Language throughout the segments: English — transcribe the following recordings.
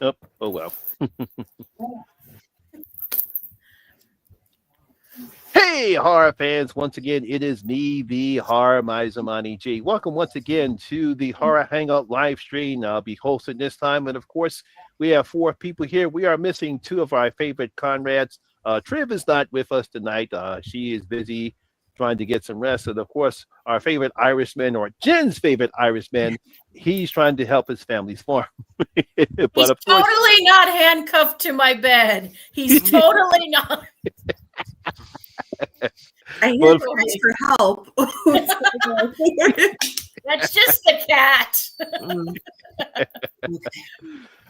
Oh well. Hey, horror fans! Once again, it is me, the Horror Mizamani G. Welcome once again to the Horror Hangout live stream. I'll be hosting this time, and of course, we have four people here. We are missing two of our favorite comrades. Triv is not with us tonight. She is busy trying to get some rest, and of course, our favorite Irishman, or Jen's favorite Irishman, he's trying to help his family's farm. He's But of course, totally not handcuffed to my bed. He's totally not. I hear Well, cries for help. That's just the cat.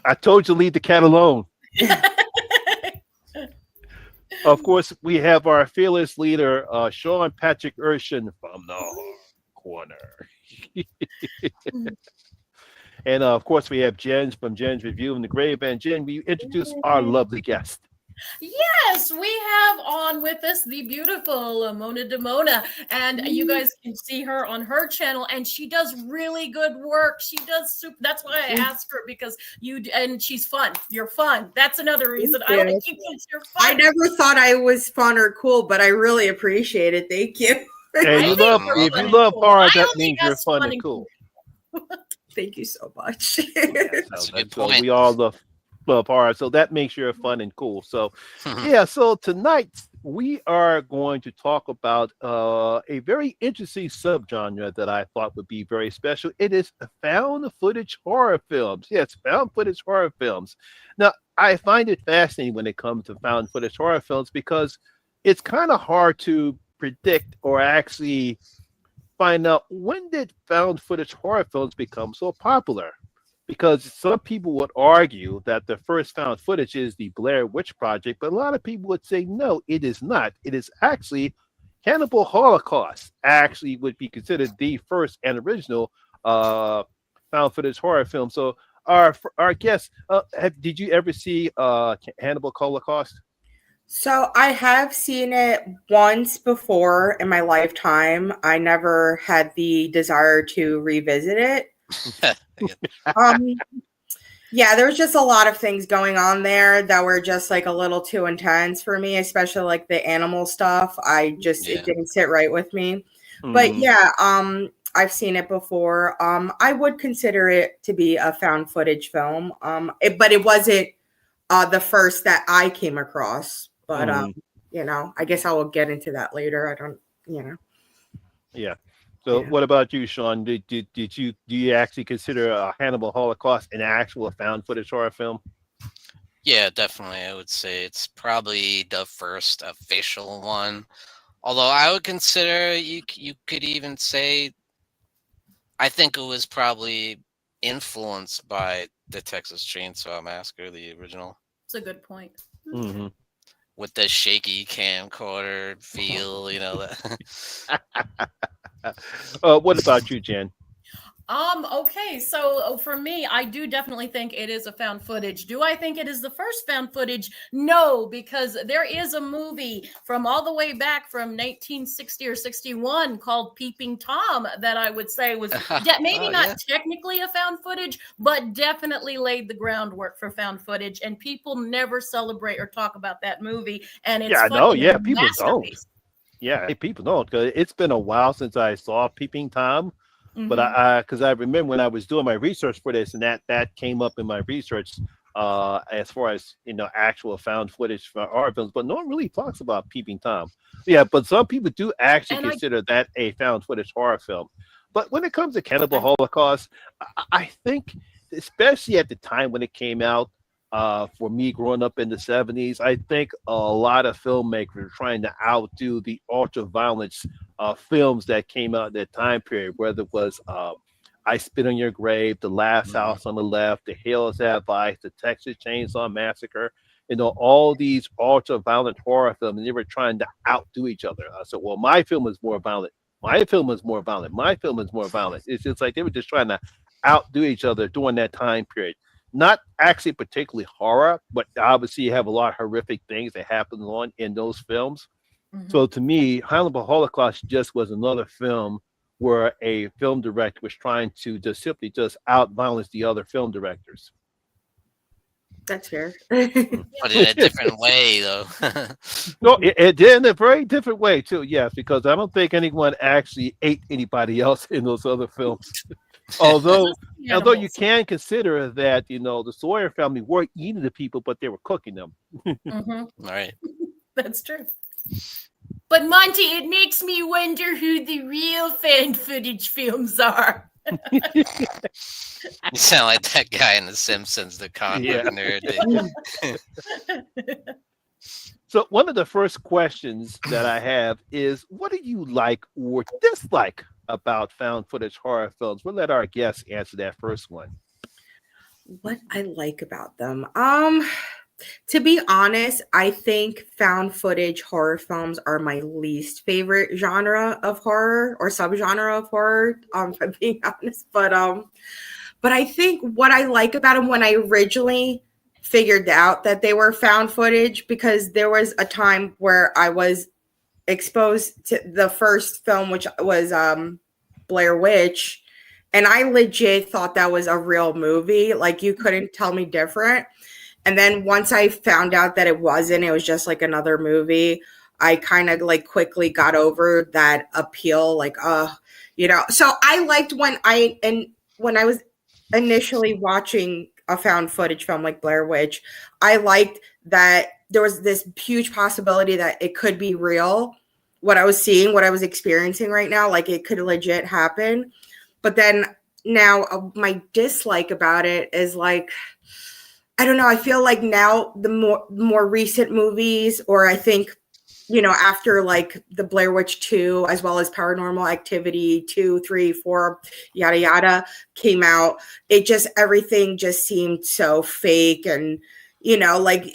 I told you leave the cat alone. Of course, we have our fearless leader, Sean Patrick Urshan from the corner. And of course, we have Jen from Jen's Review in the Grave. And Jen, we introduce our lovely guest. Yes, we have on with us the beautiful Laemonia Daemonia, and you guys can see her on her channel, and she does really good work. She does super. That's why I asked her, because and she's fun. You're fun. That's another reason I like you, because you're fun. I never thought I was fun or cool, but I really appreciate it. Thank you. And if you love horror, that means you're fun and cool. Thank you so much. That's a good point. We all love horror, so that makes you fun and cool. So yeah, so tonight we are going to talk about a very interesting subgenre that I thought would be very special. It is found footage horror films. Yes, found footage horror films. Now, I find it fascinating when it comes to found footage horror films, because it's kind of hard to predict or actually find out when did found footage horror films become so popular. Because some people would argue that the first found footage is the Blair Witch Project, but a lot of people would say no, it is not. It is actually Cannibal Holocaust. Actually, would be considered the first and original found footage horror film. So, our guest, did you ever see Cannibal Holocaust? So I have seen it once before in my lifetime. I never had the desire to revisit it. Yeah, there was just a lot of things going on there that were just like a little too intense for me, especially like the animal stuff. It didn't sit right with me. But yeah, I've seen it before. I would consider it to be a found footage film. But it wasn't the first that I came across. But I guess I will get into that later. I don't. Yeah. So, what about you, Sean? Do you actually consider Hannibal Holocaust an actual found footage horror film? Yeah, definitely. I would say it's probably the first official one. Although I would consider you could even say I think it was probably influenced by the Texas Chainsaw Massacre, the original. That's a good point. Mm-hmm. With the shaky camcorder feel, that. What about you, Jen? Okay, so for me, I do definitely think it is a found footage. Do I think it is the first found footage? No, because there is a movie from all the way back from 1960 or 61 called Peeping Tom that I would say was maybe not technically a found footage, but definitely laid the groundwork for found footage. And people never celebrate or talk about that movie. And it's people don't. Yeah, people don't, because it's been a while since I saw Peeping Tom. But because I remember when I was doing my research for this, and that came up in my research as far as actual found footage for horror films, but no one really talks about Peeping Tom. Yeah, but some people do actually consider that a found footage horror film. But when it comes to Cannibal Holocaust, I think, especially at the time when it came out, for me growing up in the 70s, I think a lot of filmmakers were trying to outdo the ultra violence films that came out in that time period, whether it was I Spit on Your Grave, The Last House on the Left, The Hills Have Eyes, The Texas Chainsaw Massacre, all these ultra violent horror films, and they were trying to outdo each other. I said, well, my film is more violent. My film is more violent. My film is more violent. It's just like they were just trying to outdo each other during that time period. Not actually particularly horror, but obviously you have a lot of horrific things that happen in those films. So to me, Hannibal Holocaust just was another film where a film director was trying to just simply out violence the other film directors. That's fair. But in a different way, though. No, it did in a very different way too. Yes, because I don't think anyone actually ate anybody else in those other films. Although, you can consider that the Sawyer family were eating the people, but they were cooking them. Right. That's true. But Monty, it makes me wonder who the real fan footage films are. You sound like that guy in The Simpsons, the comic nerd. So one of the first questions that I have is, what do you like or dislike about found footage horror films? We'll let our guests answer that first one. What I like about them. To be honest, I think found footage horror films are my least favorite genre of horror or subgenre of horror, if I'm being honest. But I think what I like about them, when I originally figured out that they were found footage, because there was a time where I was exposed to the first film, which was Blair Witch, and I legit thought that was a real movie. Like, you couldn't tell me different. And then once I found out that it wasn't, it was just like another movie, I kind of like quickly got over that appeal. Like, so I liked when I was initially watching a found footage film like Blair Witch, I liked that there was this huge possibility that it could be real. What I was seeing, what I was experiencing right now, like it could legit happen. But then now my dislike about it is like, I don't know. I feel like now the more recent movies, or I think, after like the Blair Witch 2, as well as Paranormal Activity 2, 3, 4, yada, yada, came out, everything just seemed so fake. And, like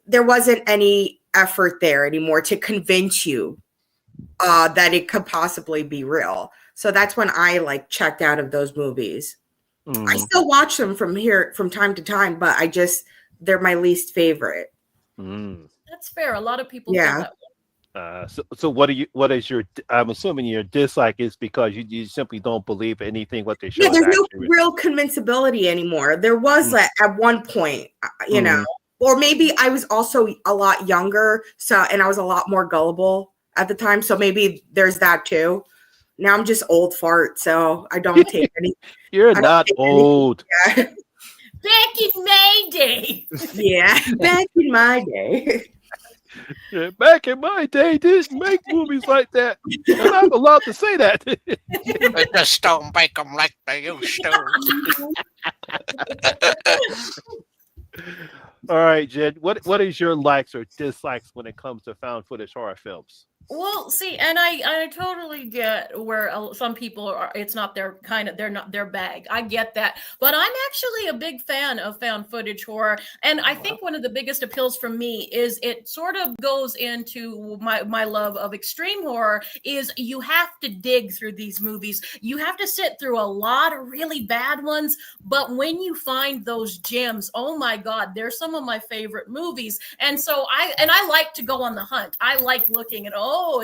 there wasn't any effort there anymore to convince you that it could possibly be real. So that's when I like checked out of those movies. I still watch them from time to time, but they're my least favorite. That's fair. A lot of people feel that way. So I'm assuming your dislike is because you simply don't believe anything what they show. Yeah, there's no real convincibility anymore. There was at one point, or maybe I was also a lot younger, and I was a lot more gullible at the time. So maybe there's that too. Now I'm just old fart, so I don't take any. You're not old. Yeah. Back in my day. Yeah, back in my day. Yeah, back in my day, didn't make movies like that. And I'm allowed to say that. They just don't make them like they used to. All right, Jen. What is your likes or dislikes when it comes to found footage horror films? Well, see, and I totally get where some people are. It's not their they're not their bag. I get that, but I'm actually a big fan of found footage horror, and I think one of the biggest appeals for me is it sort of goes into my love of extreme horror. Is you have to dig through these movies. You have to sit through a lot of really bad ones, but when you find those gems, oh my God, they're some of my favorite movies, and so I like to go on the hunt. I like looking at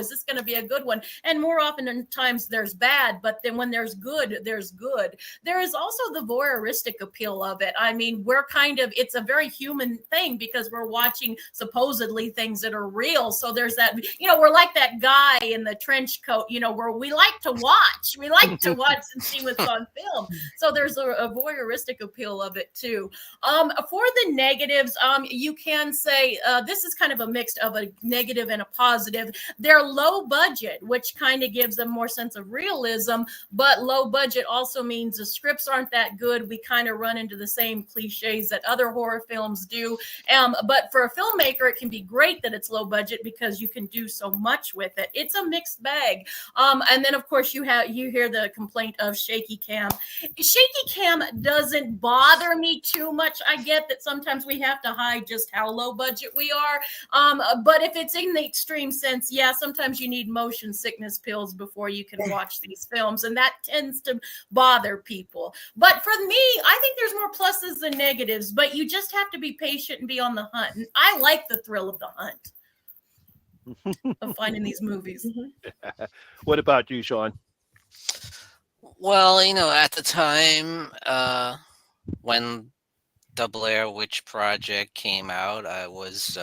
is this going to be a good one? And more often than times there's bad, but then when there's good, there's good. There is also the voyeuristic appeal of it. I mean, it's a very human thing because we're watching supposedly things that are real. So there's that, we're like that guy in the trench coat, where we like to watch. We like to watch and see what's on film. So there's a voyeuristic appeal of it too. For the negatives, you can say this is kind of a mix of a negative and a positive. They're low budget, which kind of gives them more sense of realism, but low budget also means the scripts aren't that good. We kind of run into the same cliches that other horror films do. But for a filmmaker, it can be great that it's low budget because you can do so much with it. It's a mixed bag. And then of course you hear the complaint of shaky cam. Shaky cam doesn't bother me too much. I get that sometimes we have to hide just how low budget we are. But if it's in the extreme sense, sometimes you need motion sickness pills before you can watch these films, and that tends to bother people. But for me, I think there's more pluses than negatives, but you just have to be patient and be on the hunt. And I like the thrill of the hunt of finding these movies. What about you, Sean? Well, at the time when the Blair Witch Project came out, I was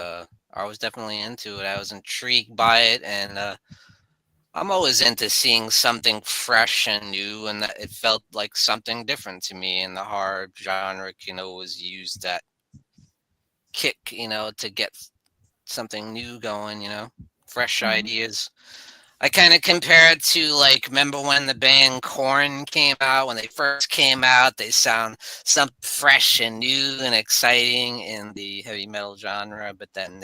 definitely into it. I was intrigued by it, and I'm always into seeing something fresh and new, and that it felt like something different to me. And the horror genre can always use that kick, to get something new going. Fresh ideas. I kind of compare it to, like, remember when the band Korn came out? When they first came out, they sound something fresh and new and exciting in the heavy metal genre, but then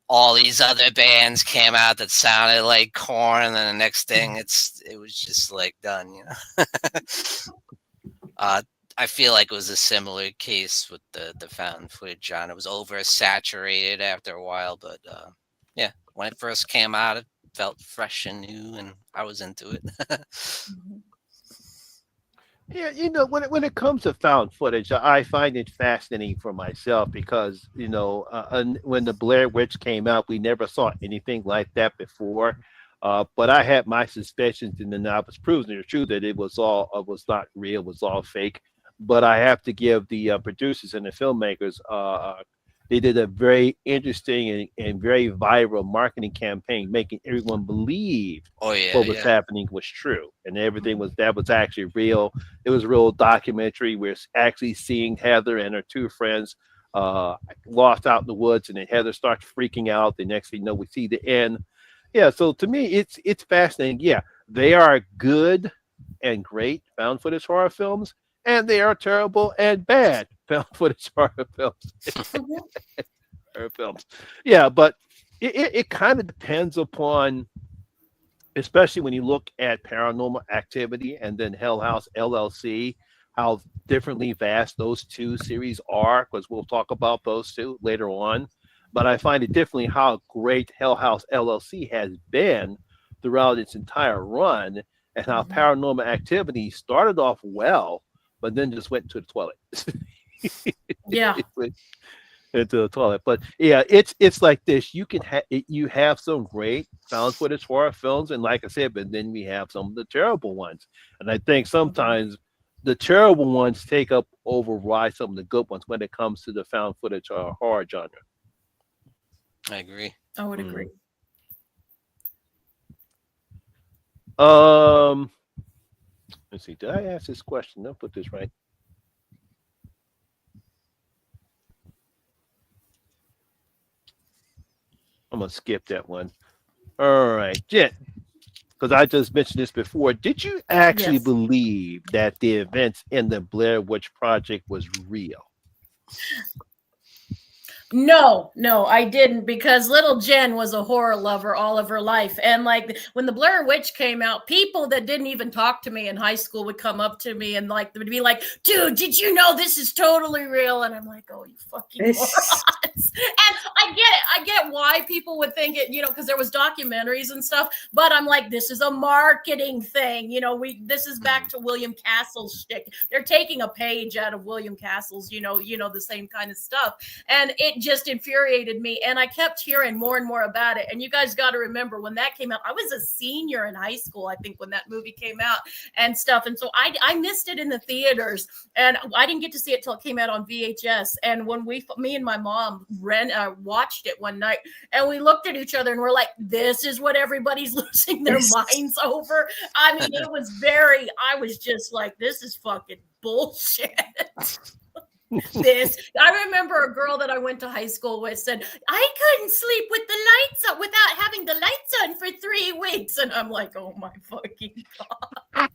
all these other bands came out that sounded like Korn, and then the next thing it was just like done. I feel like it was a similar case with the found footage genre. It was oversaturated after a while, but yeah, when it first came out, it felt fresh and new, and I was into it. Yeah, when it comes to found footage, I find it fascinating for myself because when the Blair Witch came out, we never saw anything like that before. But I had my suspicions, and then I was proven the truth that it was not real, it was all fake. But I have to give the producers and the filmmakers they did a very interesting and very viral marketing campaign, making everyone believe what was happening was true, and everything was actually real. It was a real documentary. We're actually seeing Heather and her two friends lost out in the woods, and then Heather starts freaking out. The next thing you know, we see the end. Yeah, so to me, it's fascinating. Yeah, they are good and great found footage horror films, and they are terrible and bad found footage horror films. Horror films. Yeah, but it kind of depends upon, especially when you look at Paranormal Activity and then Hell House LLC, how differently vast those two series are, because we'll talk about those two later on. But I find it differently how great Hell House LLC has been throughout its entire run, and how Paranormal Activity started off well, but then just went to the toilet. Yeah. Into the toilet. But yeah, it's like this. You have some great found footage horror films, and like I said, but then we have some of the terrible ones. And I think sometimes the terrible ones override some of the good ones when it comes to the found footage horror genre. I agree. I would agree. Let's see. Did I ask this question? I'll put this right. I'm gonna skip that one. All right, Jen, because I just mentioned this before. Did you actually believe that the events in the Blair Witch Project was real? No, I didn't, because little Jen was a horror lover all of her life. And like when the Blair Witch came out, people that didn't even talk to me in high school would come up to me and like would be like, "Dude, did you know this is totally real?" And I'm like, "Oh, you fucking morons." And I get why people would think it, because there was documentaries and stuff, but I'm like, this is a marketing thing. This is back to William Castle's shtick. They're taking a page out of William Castle's, the same kind of stuff. And it just infuriated me, and I kept hearing more and more about it. And you guys got to remember, when that came out, I was a senior in high school, I think, when that movie came out and stuff. And so I missed it in the theaters, and I didn't get to see it till it came out on VHS. And when me and my mom watched it one night, and we looked at each other and we're like, this is what everybody's losing their minds over. I mean, I was just like, this is fucking bullshit. I remember a girl that I went to high school with said, "I couldn't sleep with the lights up without having the lights on for 3 weeks." And I'm like, oh my fucking God.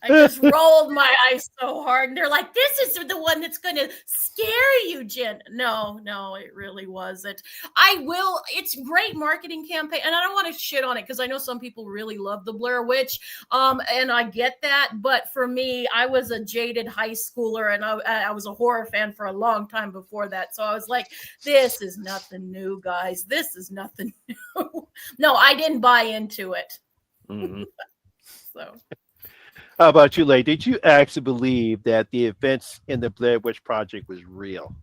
I just rolled my eyes so hard, and they're like, "This is the one that's going to scare you, Jen." No, it really wasn't. It's great marketing campaign, and I don't want to shit on it because I know some people really love the Blair Witch, and I get that. But for me, I was a jaded high schooler, and I was a horror fan for a long time before that. So I was like, this is nothing new, guys. This is nothing new. No, I didn't buy into it. So. How about you, Lay? Did you actually believe that the events in the Blair Witch Project was real?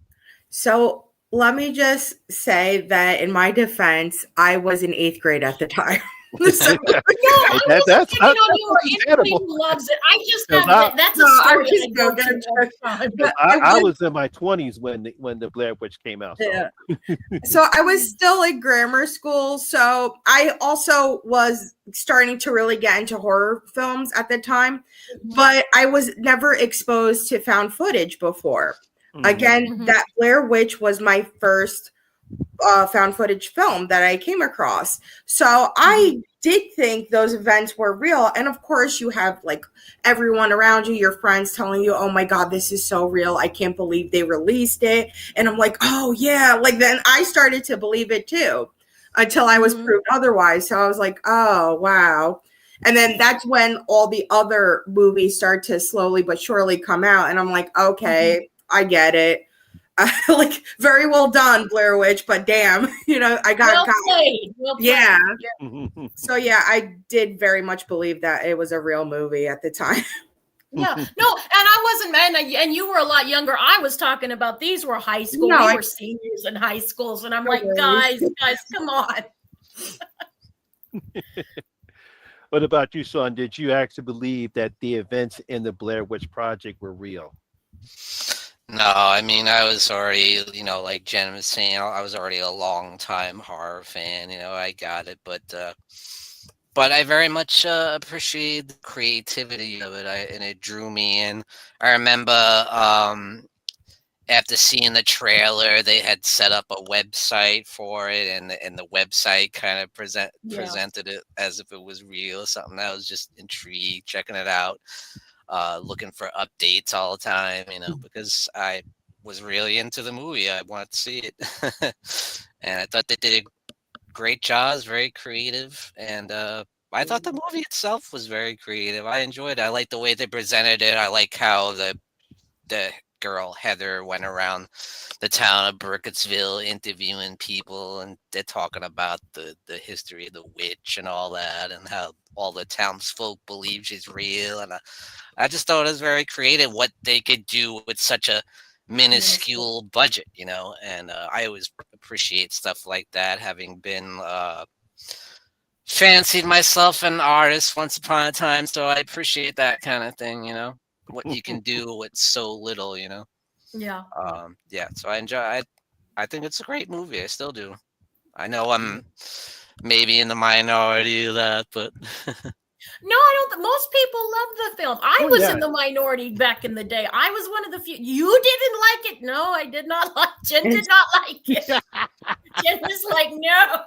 So let me just say that in my defense, I was in 8th grade at the time. So, No, I wasn't that's picking on you or anybody understandable. who loves it. I just 'Cause have that's a No, I'm story just I go to joking. all the time. but I I was in my 20s when the Blair Witch came out. So. Yeah. So I was still in grammar school. So I also was starting to really get into horror films at the time, but I was never exposed to found footage before. Again, that Blair Witch was my first found footage film that I came across. So I did think those events were real. And of course, you have like everyone around you, your friends telling you, oh my God, this is so real. I can't believe they released it. And I'm like, oh yeah. Like then I started to believe it too until I was proved otherwise. So I was like, oh wow. And then that's when all the other movies start to slowly but surely come out. And I'm like, okay, I get it. Like very well done, Blair Witch, but damn, I got well played. Well played. Yeah. So yeah, I did very much believe that it was a real movie at the time. Yeah, no, and I wasn't, and you were a lot younger. I was talking about these were high school. We were seniors in high schools, and I'm like, guys, come on. What about you, Sean? Did you actually believe that the events in the Blair Witch Project were real? No, I mean, I was already, like Jen was saying, I was already a long time horror fan. I got it, but I very much appreciate the creativity of it, and it drew me in. I remember after seeing the trailer, they had set up a website for it, and the website kind of presented it as if it was real or something. I was just intrigued, checking it out. Looking for updates all the time, because I was really into the movie. I wanted to see it. And I thought they did a great job. It was very creative. And I thought the movie itself was very creative. I enjoyed it. I liked the way they presented it. I like how the girl, Heather, went around the town of Burkittsville interviewing people, and they're talking about the history of the witch and all that, and how all the townsfolk believe she's real. And I just thought it was very creative what they could do with such a minuscule budget, and I always appreciate stuff like that, having been fancied myself an artist once upon a time, so I appreciate that kind of thing, what you can do with so little, Yeah. So I enjoy. I think it's a great movie. I still do. I know I'm maybe in the minority of that, but no, I don't. Most people love the film. I was in the minority back in the day. I was one of the few. You didn't like it? No, I did not like. Jen did not like it. Jen was like, no.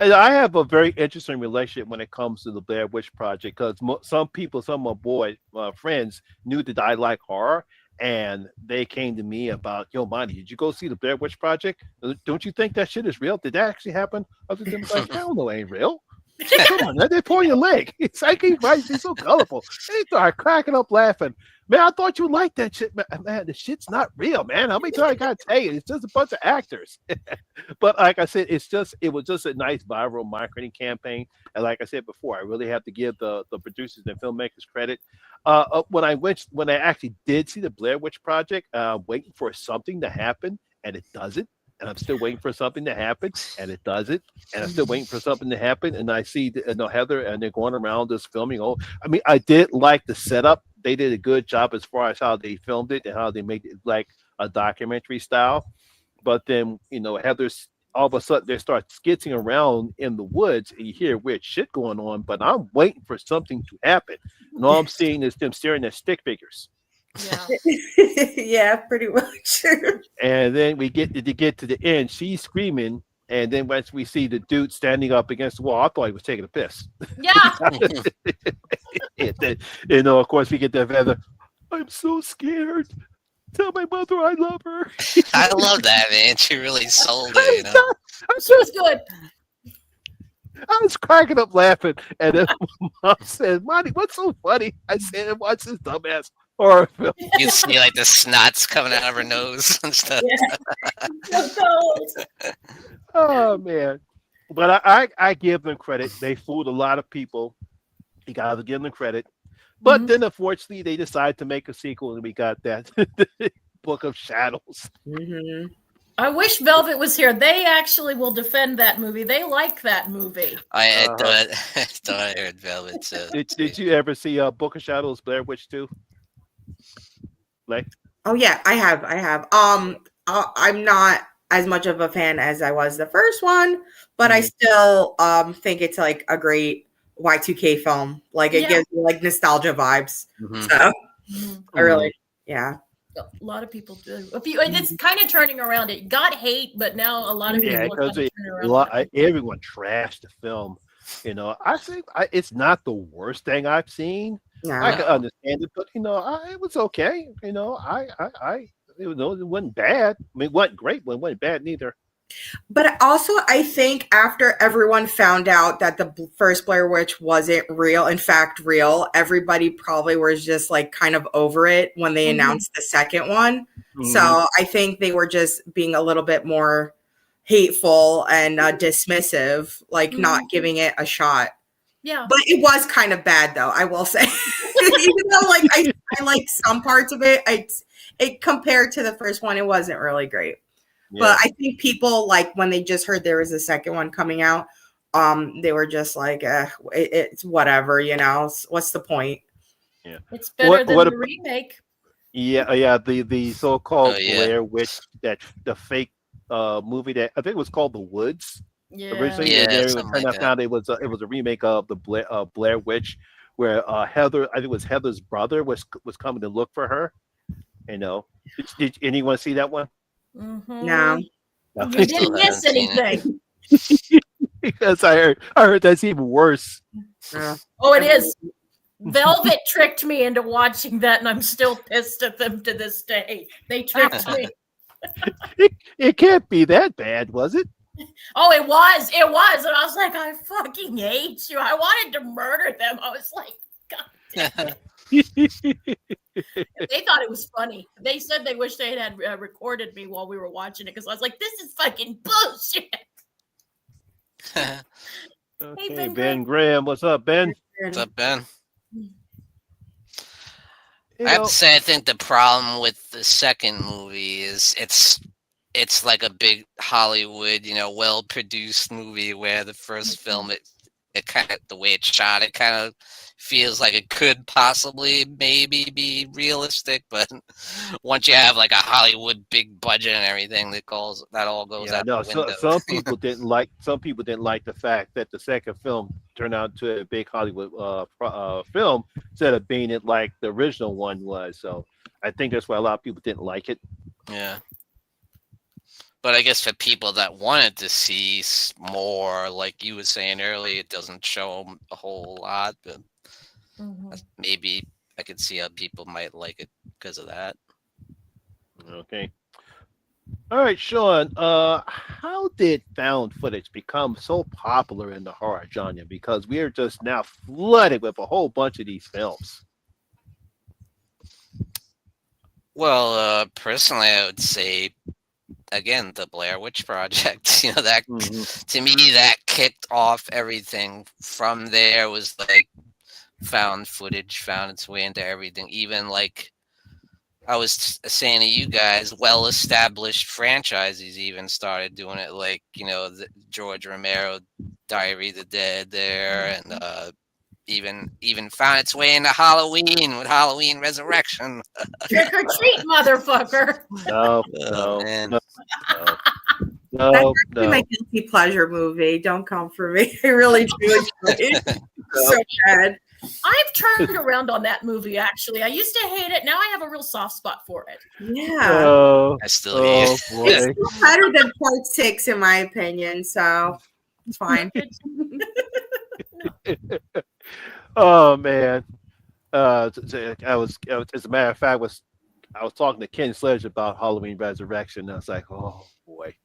And I have a very interesting relationship when it comes to the Blair Witch Project, because some people, some of my friends knew that I like horror, and they came to me about, yo, Monty, did you go see the Blair Witch Project? Don't you think that shit is real? Did that actually happen? Other than like, hell no, it ain't real. Come on, they're pulling your leg. It's like he's so colorful. They start cracking up laughing. Man, I thought you liked that shit. Man, the shit's not real, man. How many times I gotta tell you? It's just a bunch of actors. But like I said, it was just a nice viral marketing campaign. And like I said before, I really have to give the producers and filmmakers credit. When I actually did see the Blair Witch Project, waiting for something to happen, and it doesn't. And I'm still waiting for something to happen, and it doesn't. And I'm still waiting for something to happen, and I see Heather, and they're going around just filming. Oh, I mean, I did like the setup. They did a good job as far as how they filmed it and how they made it like a documentary style. But then, Heather's all of a sudden they start skitzing around in the woods, and you hear weird shit going on. But I'm waiting for something to happen, and all I'm seeing is them staring at stick figures. Yeah. Yeah, pretty much. And then we get to the end. She's screaming, and then once we see the dude standing up against the wall, I thought he was taking a piss. Yeah. And then, of course, we get that Heather. I'm so scared. Tell my mother I love her. I love that, man. She really sold it. She was good. I was cracking up laughing, and then Mom said, "Monty, what's so funny?" I said, "Watch this dumbass horror film." You see like the snots coming out of her nose and stuff. Yeah. Oh man. But I give them credit. They fooled a lot of people. You gotta give them credit. But then unfortunately they decided to make a sequel, and we got that Book of Shadows. I wish Velvet was here. They actually will defend that movie. They like that movie. I thought I heard Velvet too. Did you ever see Book of Shadows, Blair Witch 2? Like, oh yeah, I have. I'm not as much of a fan as I was the first one, but I still think it's like a great Y2K film. Like it gives me like nostalgia vibes. So I really, yeah. A lot of people do. It's kind of turning around. It got hate, but now a lot of people are turning around. Everyone trashed the film. You know, I think it's not the worst thing I've seen. No. I can understand it, but it was okay. It wasn't bad. I mean, it wasn't great, but it wasn't bad neither. But also, I think after everyone found out that the first Blair Witch wasn't real, in fact, real, everybody probably was just like kind of over it when they announced the second one. So I think they were just being a little bit more hateful and dismissive, like not giving it a shot. Yeah. But it was kind of bad, though, I will say. Even though like I like some parts of it, it compared to the first one, it wasn't really great. Yeah. But I think people, like, when they just heard there was a second one coming out, they were just like, it's whatever, what's the point? Yeah, it's better than the remake. Yeah, the so-called Blair Witch, that the fake movie that I think it was called The Woods. Yeah, originally, found it was a remake of the Blair Witch, where Heather, I think it was Heather's brother was coming to look for her. Did anyone see that one? No. You didn't miss anything. Because I heard that's even worse. Oh, it is. Velvet tricked me into watching that, and I'm still pissed at them to this day. They tricked me. It can't be that bad, was it? Oh, it was. And I was like, I fucking hate you. I wanted to murder them. I was like, God damn it. They thought it was funny. They said they wish they had recorded me while we were watching it, because I was like, this is fucking bullshit. Okay, hey, Ben Graham. What's up, Ben? What's up, Ben? I have to say, I think the problem with the second movie is it's like a big Hollywood, well-produced movie, where the first film, it kind of, the way it's shot, it kind of feels like it could possibly maybe be realistic, but once you have like a Hollywood big budget and everything, that all goes out the window. Some people didn't like the fact that the second film turned out to a big Hollywood film instead of being it like the original one was. So I think that's why a lot of people didn't like it. Yeah. But I guess for people that wanted to see more, like you were saying earlier, it doesn't show them a whole lot. But maybe I could see how people might like it because of that. Okay. All right, Sean. How did found footage become so popular in the horror genre? Because we are just now flooded with a whole bunch of these films. Well, personally, I would say, again, the Blair Witch Project. That to me, that kicked off everything. From there was like found footage found its way into everything. Even like I was saying to you guys, well-established franchises even started doing it. Like the George Romero Diary of the Dead there, and even found its way into Halloween with Halloween Resurrection. Trick or treat, motherfucker. No. That's actually my guilty pleasure movie. Don't come for me. I really do enjoy it. So bad. I've turned around on that movie, actually. I used to hate it. Now I have a real soft spot for it. Yeah. I still hate it. It's still better than part 6, in my opinion. So it's fine. Oh man. I was as a matter of fact I was talking to Ken Sledge about Halloween Resurrection, and I was like, oh boy.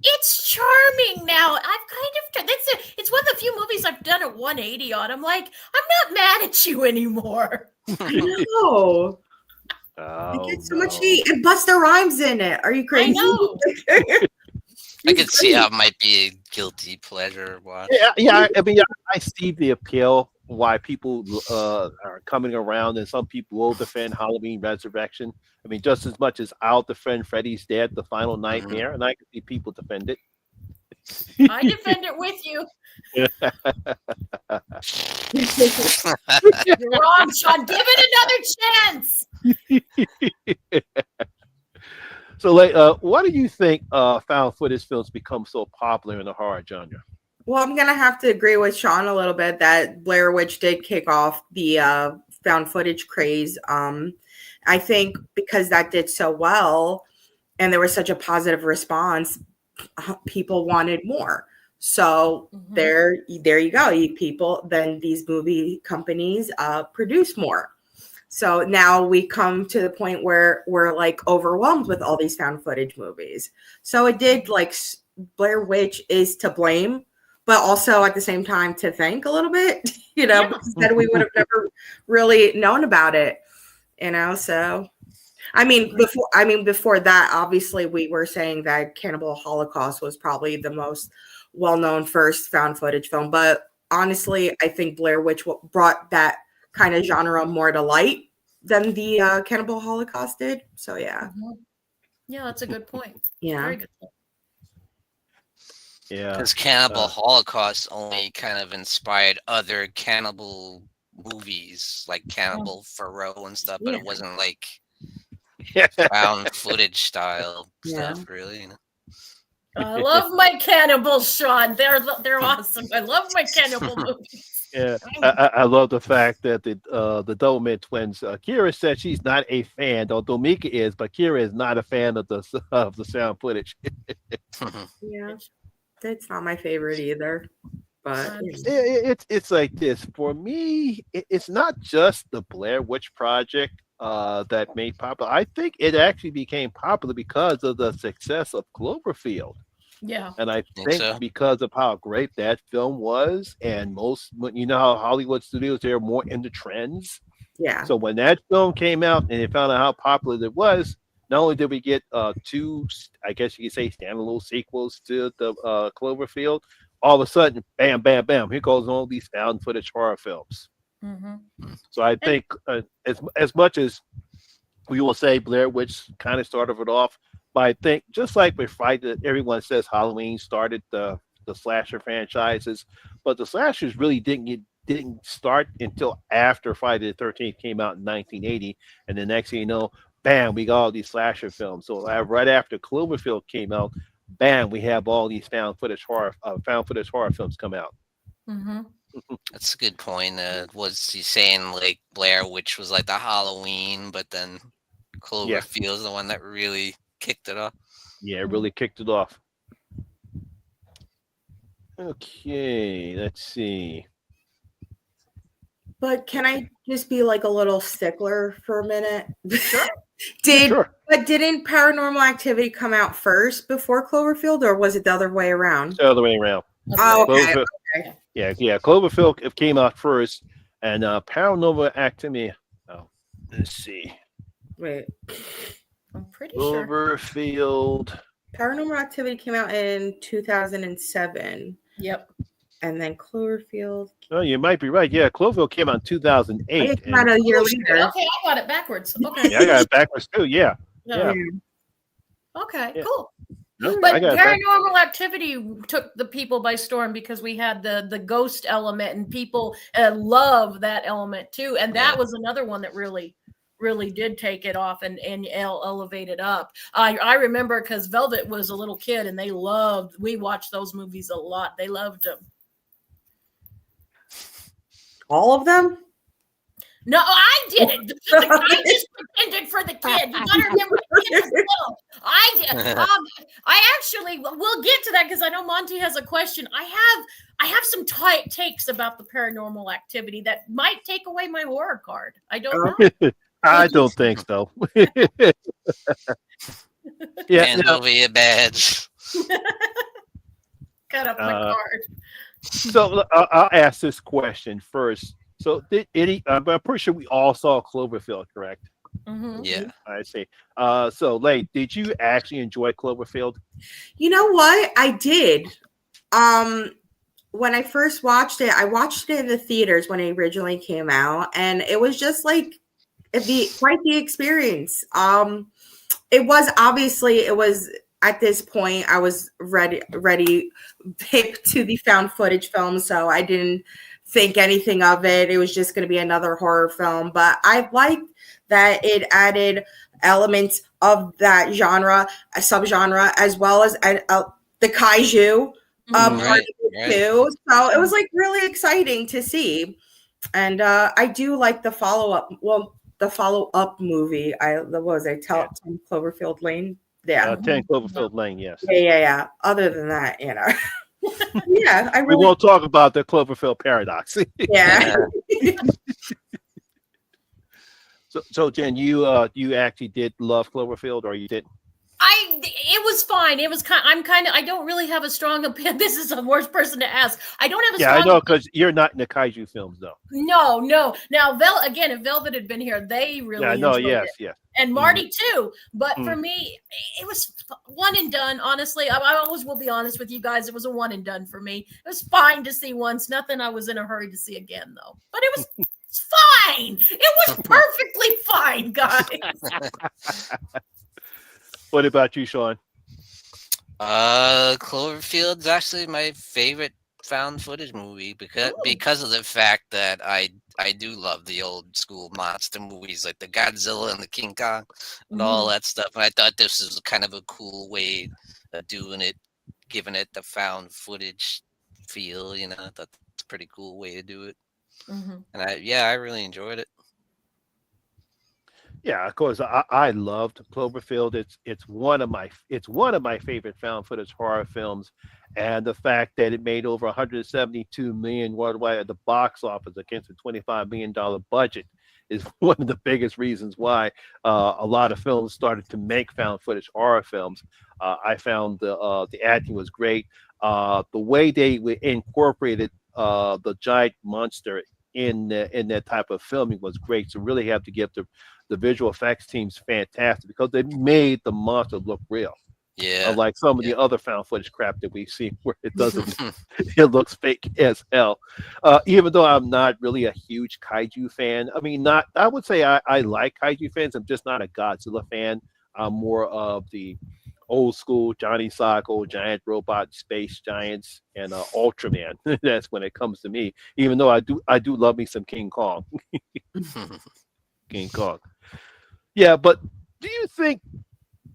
It's charming now. It's one of the few movies I've done a 180 on. I'm like, I'm not mad at you anymore. I know. I get so much heat. And Busta Rhymes in it. Are you crazy? I know. I could see how it might be a guilty pleasure watch. Yeah. I mean, I see the appeal why people are coming around, and some people will defend Halloween Resurrection. I mean, just as much as I'll defend Freddy's Dead, the Final Nightmare, and I can see people defend it. I defend it with you. You're wrong, Sean. Give it another chance. So, like, why do you think found footage films become so popular in the horror genre? Well, I'm gonna have to agree with Sean a little bit that Blair Witch did kick off the found footage craze. I think because that did so well, and there was such a positive response, people wanted more. So there you go. Then these movie companies produce more. So now we come to the point where we're like overwhelmed with all these found footage movies. So it did, like, Blair Witch is to blame, but also at the same time to thank a little bit, because then we would have never really known about it, So, before that, obviously we were saying that Cannibal Holocaust was probably the most well-known first found footage film, but honestly, I think Blair Witch brought that kind of genre more to light than the Cannibal Holocaust did. So yeah. Yeah, that's a good point. Yeah. Very good point. Yeah. Because Cannibal Holocaust only kind of inspired other cannibal movies like Cannibal Pharaoh and stuff, but it wasn't like found footage style stuff, really. I love my cannibals, Sean. They're awesome. I love my cannibal movies. Yeah, I love the fact that the Doberman twins. Kira said she's not a fan, although Mika is, but Kira is not a fan of the sound footage. Yeah, that's not my favorite either. But it's like this for me. It's not just the Blair Witch Project that made popular. I think it actually became popular because of the success of Cloverfield. Yeah. And I think because of how great that film was, and how Hollywood studios, they're more into trends. Yeah. So when that film came out and they found out how popular it was, not only did we get two, I guess you could say, standalone sequels to the Cloverfield, all of a sudden, bam, bam, bam, here goes all these found footage horror films. So I think as much as we will say Blair Witch kind of started it off, but I think just like with Friday, everyone says Halloween started the slasher franchises, but the slashers really didn't start until after Friday the 13th came out in 1980, and the next thing you know, bam, we got all these slasher films. So right after Cloverfield came out, bam, we have all these found footage horror films come out. That's a good point. Was he saying like Blair Witch was like the Halloween, but then Cloverfield's the one that really kicked it off? Yeah, it really kicked it off. Okay, let's see. But can I just be like a little stickler for a minute? Sure. But didn't Paranormal Activity come out first before Cloverfield, or was it the other way around? The other way around. Oh, okay. Yeah. Cloverfield came out first, and Paranormal Activity. Oh, let's see. Wait. I'm pretty sure. Cloverfield. Paranormal Activity came out in 2007. Yep. And then Cloverfield. Oh, you might be right. Yeah, Cloverfield came out in 2008. It came out a year later. Okay, I got it backwards. Okay. Yeah, I got it backwards too. Yeah. Okay, cool. No, but Paranormal Activity took the people by storm because we had the ghost element, and people love that element too. And that was another one that really did take it off and elevate it up. I remember because Velvet was a little kid and we watched those movies a lot. They loved them. All of them? No, I didn't. I just pretended for the kid. You gotta remember the kid was little. I did. I actually, we'll get to that because I know Monty has a question. I have some takes about the Paranormal Activity that might take away my horror card. I don't know. I don't think so. Hand over your badge. Cut up my card. So I'll ask this question first. So I'm pretty sure we all saw Cloverfield, correct? Yeah. I see. So Leigh, did you actually enjoy Cloverfield? You know what? I did. when I first watched it, I watched it in the theaters when it originally came out, and it was just like quite the experience. It was at this point I was ready hip to the found footage film, so I didn't think anything of it. It was just going to be another horror film, but I liked that it added elements of that subgenre, as well as the kaiju part of it too. So it was like really exciting to see, and I do like the follow-up. Well, the follow-up movie. What was it? 10 Cloverfield Lane. Yeah, 10 Cloverfield Lane. Yes. Yeah. Other than that, yeah, we won't talk about the Cloverfield paradox. Yeah. So Jen, you actually did love Cloverfield, or you didn't? It was fine. It was I don't really have a strong opinion. This is the worst person to ask. I don't have a strong. Yeah, I know, because you're not in the kaiju films, though. No. Now, if Velvet had been here, they really enjoyed it. Yes. And Marty too. But for me, it was one and done. Honestly, I always will be honest with you guys. It was a one and done for me. It was fine to see once. Nothing I was in a hurry to see again, though. But it was fine. It was perfectly fine, guys. What about you, Sean? Cloverfield's actually my favorite found footage movie because of the fact that I do love the old school monster movies like the Godzilla and the King Kong and all that stuff. And I thought this was kind of a cool way of doing it, giving it the found footage feel. I thought it's a pretty cool way to do it. And I really enjoyed it. Yeah, of course. I loved Cloverfield. It's one of my favorite found footage horror films, and the fact that it made over 172 million worldwide at the box office against a $25 million budget is one of the biggest reasons why a lot of films started to make found footage horror films. I found the acting was great. The way they incorporated the giant monster in that type of filming was great. So really have to give the visual effects teams fantastic, because they made the monster look real. Yeah. Unlike some of the other found footage crap that we've seen where it doesn't, it looks fake as hell. Even though I'm not really a huge kaiju fan. I would say I like kaiju fans. I'm just not a Godzilla fan. I'm more of the old school Johnny Sokko, giant robot space giants, and Ultraman. That's when it comes to me. Even though I do love me some King Kong. King Kong. Yeah, but do you think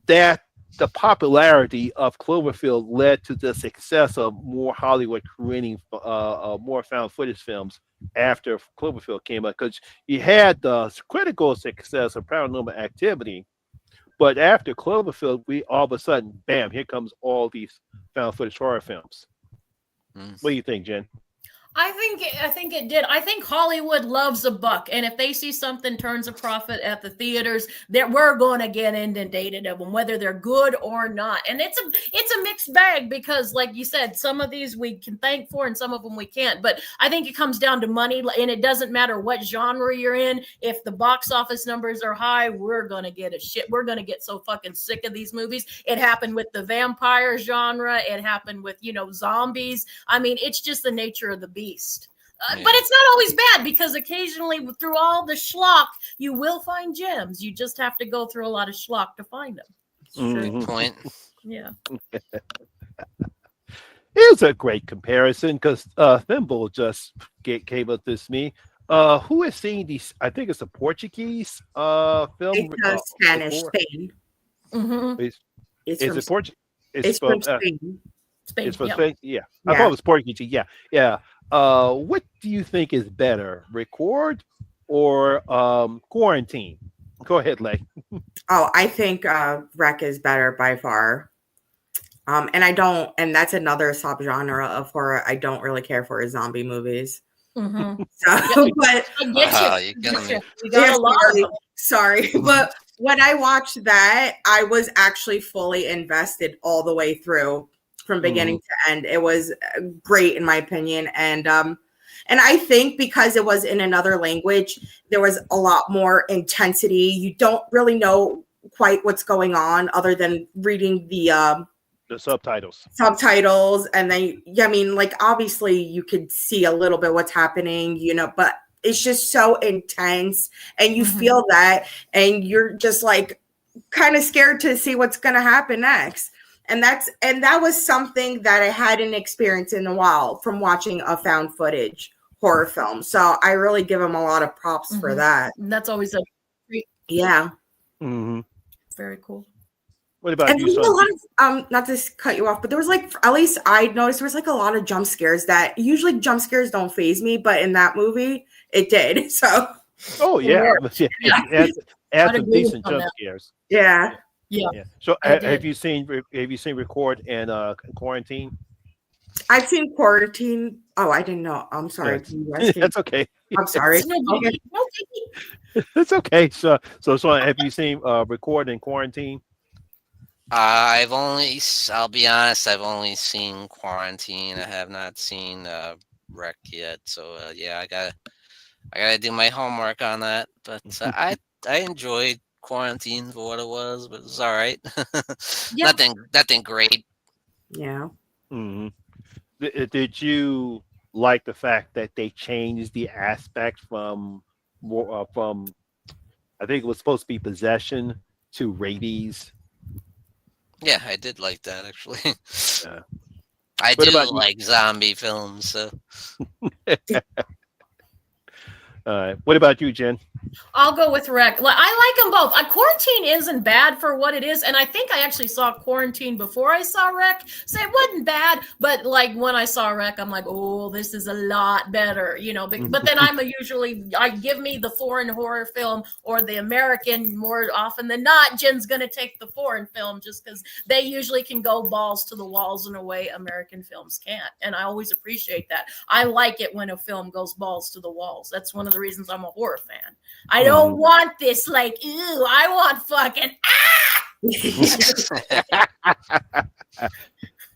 that the popularity of Cloverfield led to the success of more Hollywood creating more found footage films after Cloverfield came out? Because you had the critical success of Paranormal Activity, but after Cloverfield, we all of a sudden, bam, here comes all these found footage horror films. What do you think, Jen? I think it did. I think Hollywood loves a buck, and if they see something turns a profit at the theaters, that we're going to get inundated of them, whether they're good or not. And it's a mixed bag, because, like you said, some of these we can thank for, and some of them we can't. But I think it comes down to money, and it doesn't matter what genre you're in. If the box office numbers are high, we're going to get We're going to get so fucking sick of these movies. It happened with the vampire genre. It happened with zombies. It's just the nature of the beast. But it's not always bad, because occasionally through all the schlock, you will find gems. You just have to go through a lot of schlock to find them. Good point. Yeah. It's a great comparison, because Thimble just gave us this me. Who has seen these? I think it's a Portuguese film. It's Spanish, Spain. It's Portuguese? It's from Spain. It's from Spain? Yeah. I thought it was Portuguese. Yeah. What do you think is better, record or quarantine? Go ahead, Lay. I think Rec is better by far. And that's another subgenre of horror I don't really care for, is zombie movies. So, but you got a lot of them. Sorry, but when I watched that, I was actually fully invested all the way through, from beginning to end. It was great, in my opinion. And I think because it was in another language, there was a lot more intensity. You don't really know quite what's going on, other than reading the The subtitles. And then I mean, like, obviously you could see a little bit what's happening, you know, but it's just so intense, and you feel that, and you're just like kind of scared to see what's going to happen next. And that was something that I hadn't experienced in a while from watching a found footage horror film. So I really give them a lot of props for that. And that's always a treat. Yeah. Very cool. What about you, son? A lot of, not to cut you off, but there was like, at least I noticed there was like a lot of jump scares that usually jump scares don't faze me, but in that movie it did. So. Oh yeah, add some decent jump scares. Yeah. So have you seen Record and Quarantine? I've seen Quarantine. Oh, I didn't know. I'm sorry. That's okay. I'm sorry. It's okay. So have you seen Record and Quarantine? I'll be honest, I've only seen Quarantine. I have not seen Wreck yet. So yeah, I gotta do my homework on that. But I enjoyed Quarantine for what it was, but it was all right. Nothing great. Yeah. Did you like the fact that they changed the aspect from I think it was supposed to be possession to rabies? Yeah, I did like that actually. Yeah. I do like zombie films. So. All right. What about you, Jen? I'll go with Rec. I like them both. Quarantine isn't bad for what it is, and I think I actually saw Quarantine before I saw Rec, so it wasn't bad. But like when I saw Rec, I'm like, oh, this is a lot better, you know. But then I give me the foreign horror film or the American more often than not. Jen's gonna take the foreign film just because they usually can go balls to the walls in a way American films can't, and I always appreciate that. I like it when a film goes balls to the walls. That's one of the reasons I'm a horror fan. I don't want this like, ew, I want fucking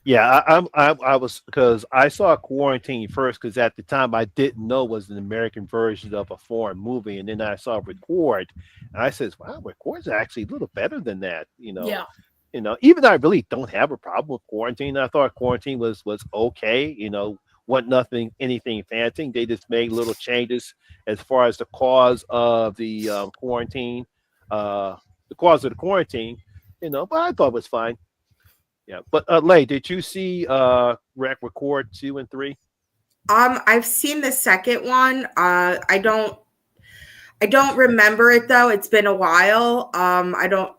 Yeah, I was, because I saw Quarantine first, because at the time I didn't know it was an American version of a foreign movie, and then I saw Record, and I says, wow, Record's actually a little better than that, you know. Yeah. You know, even though I really don't have a problem with Quarantine, I thought Quarantine was okay, you know, wasn't anything fancy. They just made little changes as far as the cause of the quarantine, you know, but I thought it was fine. Yeah, but Lay, did you see Record 2 and 3? I've seen the second one. I don't remember it though. It's been a while. I don't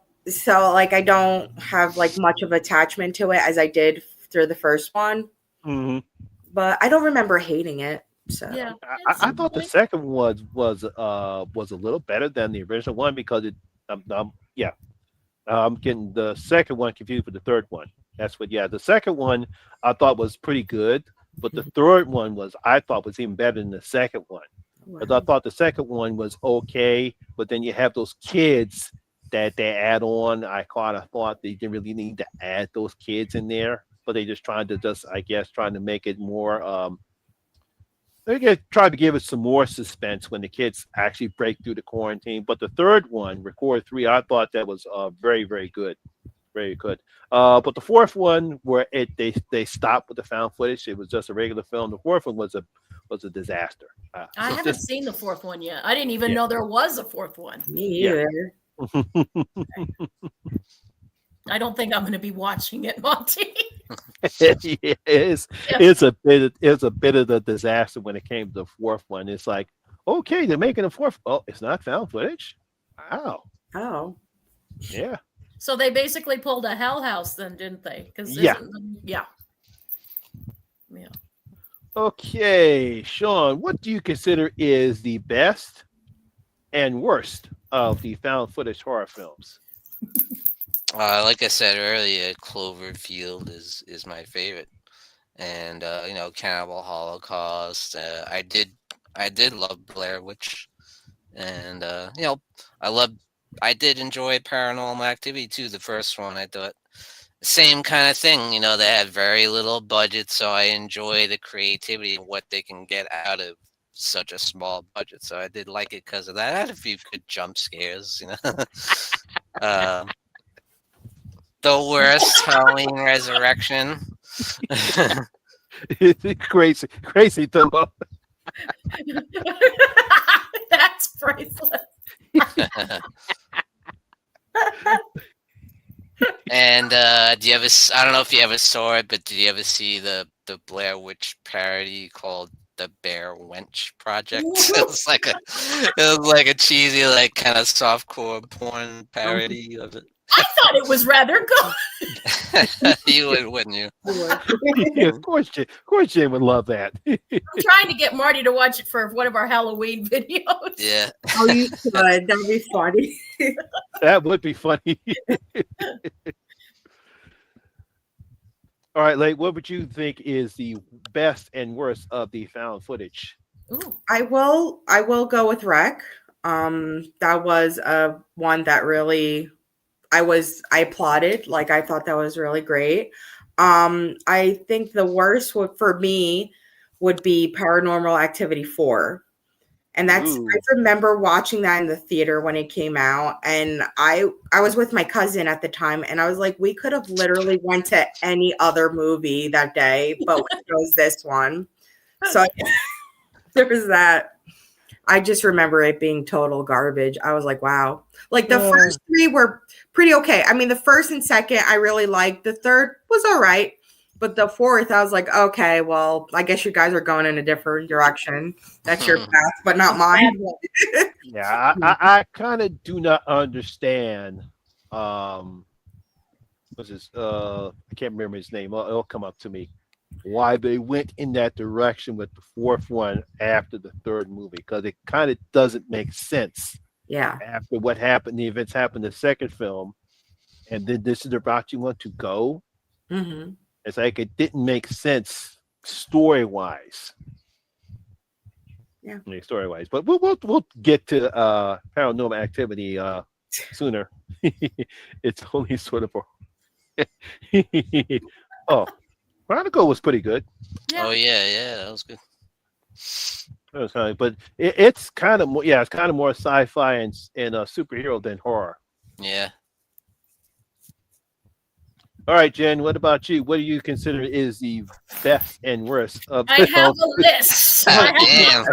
have like much of attachment to it as I did through the first one. But I don't remember hating it. So yeah, I thought the second one was a little better than the original one, because I'm getting the second one confused with the third one. That's what. Yeah, the second one I thought was pretty good, but the third one I thought was even better than the second one. Because I thought the second one was okay, but then you have those kids that they add on. I kind of thought they didn't really need to add those kids in there, but they just trying to make it more. They try to give it some more suspense when the kids actually break through the quarantine. But the third one, Record 3, I thought that was very, very good. Very good. But the fourth one, where they stopped with the found footage, it was just a regular film. The fourth one was a disaster. I haven't seen the fourth one yet. I didn't even know there was a fourth one. Me either. I don't think I'm going to be watching it, Monty. It's a bit of the disaster when it came to the fourth one. It's like, okay, they're making a fourth. Oh, it's not found footage. Wow. Oh. Yeah. So they basically pulled a Hell House then, didn't they? Yeah. Okay, Sean, what do you consider is the best and worst of the found footage horror films? Like I said earlier, Cloverfield is my favorite, and Cannibal Holocaust. I did love Blair Witch, and I did enjoy Paranormal Activity too. The first one, I thought same kind of thing. You know, they had very little budget, so I enjoy the creativity and what they can get out of such a small budget. So I did like it because of that. I had a few good jump scares, you know. The worst Halloween Resurrection. Crazy Timbo. That's priceless. And do you ever? I don't know if you ever saw it, but did you ever see the Blair Witch parody called The Bear Wench Project? It was like a cheesy, like kind of softcore porn parody of it. I thought it was rather good. You would, wouldn't you? Yeah, of course, Jane would love that. I'm trying to get Marty to watch it for one of our Halloween videos. Yeah. Oh, you could. That'd be funny. That would be funny. All right, Lake, what would you think is the best and worst of the found footage? Ooh. I will go with Wreck. That was one that really I applauded. Like, I thought that was really great. I think the worst for me would be Paranormal Activity 4. And I remember watching that in the theater when it came out. And I was with my cousin at the time, and I was like, we could have literally went to any other movie that day, but we chose this one. So there was that. I just remember it being total garbage. I was like, wow. Like, the first three were pretty okay. I mean, the first and second I really liked. The third was all right. But the fourth, I was like, okay, well, I guess you guys are going in a different direction. That's your path, but not mine. Yeah, I kind of do not understand. What's this? I can't remember his name. It'll come up to me. Why they went in that direction with the fourth one after the third movie, because it kind of doesn't make sense. Yeah. After what happened, the events happened in the second film, and then this is the route you want to go. Mm-hmm. It's like it didn't make sense story-wise. Yeah. Story-wise, but we'll get to Paranormal Activity sooner. It's only sort of oh. Chronicle was pretty good. Yeah. Oh yeah, that was good. That was funny, but it's kind of more, it's kind of more sci-fi and superhero than horror. Yeah. All right, Jen, what about you? What do you consider is the best and worst of I have a list. Damn.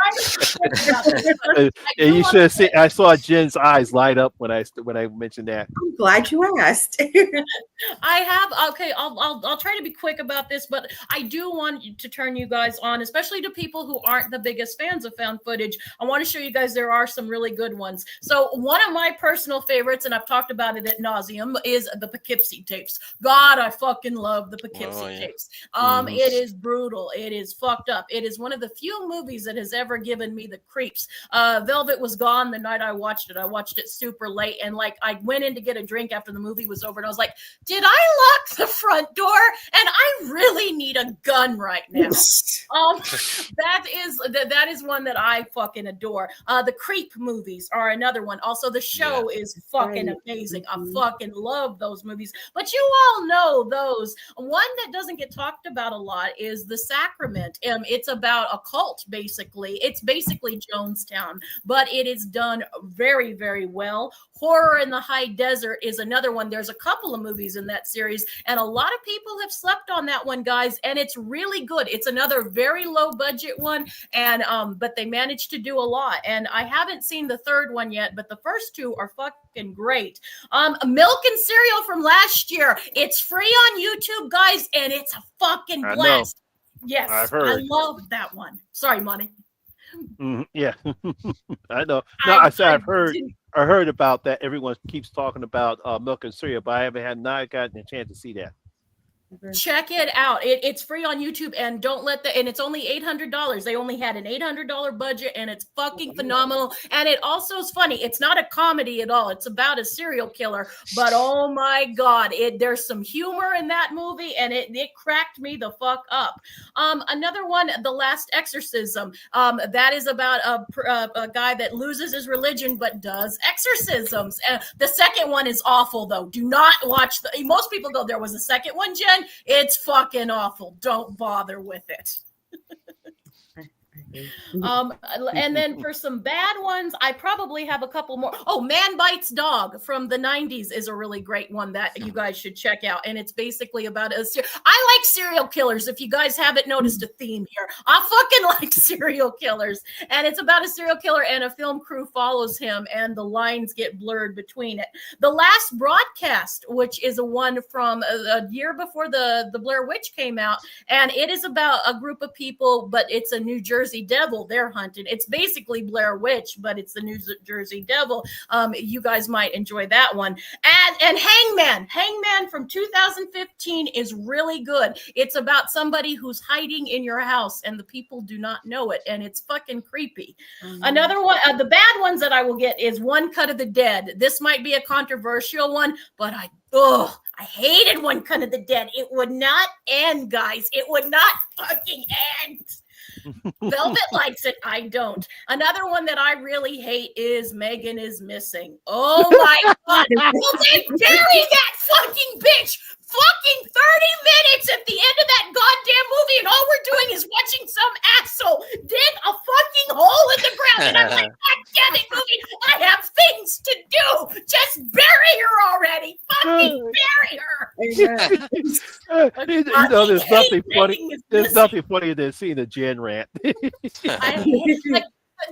You should have seen. I saw Jen's eyes light up when I mentioned that. I'm glad you asked. I have. Okay, I'll try to be quick about this, but I do want to turn you guys on, especially to people who aren't the biggest fans of found footage. I want to show you guys there are some really good ones. So one of my personal favorites, and I've talked about it at nauseum, is the Poughkeepsie tapes. God, I fucking love the Poughkeepsie tapes. It is brutal. It is fucked up. It is one of the few movies that has ever given me the creeps. Velvet was gone the night I watched it. I watched it super late, and like I went in to get a drink after the movie was over, and I was like, did I lock the front door? And I really need a gun right now. That is one that I fucking adore. The Creep movies are another one. Also, The Show is fucking amazing. I fucking love those movies. But you all know those. One that doesn't get talked about a lot is The Sacrament. It's about a cult, basically. It's basically Jonestown, but it is done very, very well. Horror in the High Desert is another one. There's a couple of movies in that series, and a lot of people have slept on that one, guys, and it's really good. It's another very low budget one, and but they managed to do a lot. And I haven't seen the third one yet, but the first two are fucking great. Milk and Cereal from last year. It's free on YouTube, guys, and it's a fucking blast. Yes, I've heard. I love that one. Sorry, Monty. Yeah, I know. No, I've heard. I heard about that. Everyone keeps talking about Milk and Cereal, but I haven't gotten a chance to see that. Check it out. It's free on YouTube, and and it's only $800. They only had an $800 budget, and it's fucking phenomenal. And it also is funny. It's not a comedy at all. It's about a serial killer, but oh my God, there's some humor in that movie, and it cracked me the fuck up. Another one, The Last Exorcism. That is about a guy that loses his religion but does exorcisms. The second one is awful, though. Do not watch most people go, there was a second one, Jen. It's fucking awful. Don't bother with it. And then for some bad ones, I probably have a couple more. Oh, Man Bites Dog from the 90s is a really great one that you guys should check out. And it's basically about I like serial killers. If you guys haven't noticed a theme here, I fucking like serial killers. And it's about a serial killer and a film crew follows him and the lines get blurred between it. The Last Broadcast, which is a one from a year before the Blair Witch came out. And it is about a group of people, but it's a New Jersey Devil they're hunting. It's basically Blair Witch, but it's the New Jersey Devil. You guys might enjoy that one. And Hangman from 2015 is really good. It's about somebody who's hiding in your house and the people do not know it, and it's fucking creepy. Another one, the bad ones that I will get is One Cut of the Dead. This might be a controversial one, but I hated One Cut of the Dead. It would not end, guys. It would not fucking end. Velvet likes it. I don't. Another one that I really hate is Megan is Missing. Oh my God. Will they bury that fucking bitch fucking 30 minutes at the end of that goddamn movie and all we're doing is watching some asshole dig a fucking hole in the ground. And I'm like, God damn it, movie, I have things to do. Just bury her already. Fucking bury her. There's nothing funny. There's nothing funnier than seeing a Jen rant.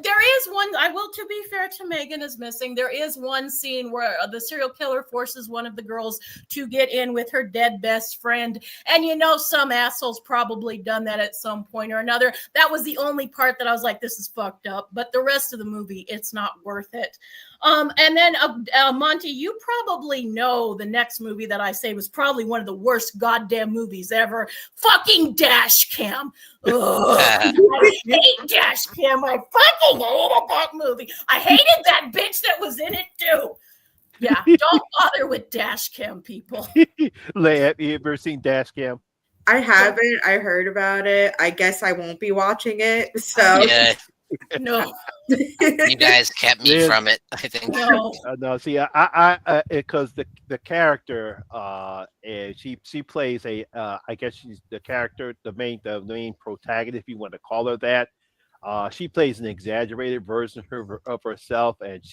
There is one, to be fair to Megan is Missing, there is one scene where the serial killer forces one of the girls to get in with her dead best friend. And some asshole's probably done that at some point or another. That was the only part that I was like, this is fucked up. But the rest of the movie, it's not worth it. And then Monty, you probably know the next movie that I say was probably one of the worst goddamn movies ever. Fucking Dash Cam. I hate Dash Cam. I fucking hated that movie. I hated that bitch that was in it too. Yeah, don't bother with Dash Cam, people. Leigh, have you ever seen Dash Cam? I haven't. I heard about it. I guess I won't be watching it. So yeah. No. You guys kept me from it, I think. No, see, I because the character, she plays I guess she's the character, the main protagonist, if you want to call her that. She plays an exaggerated version of herself, and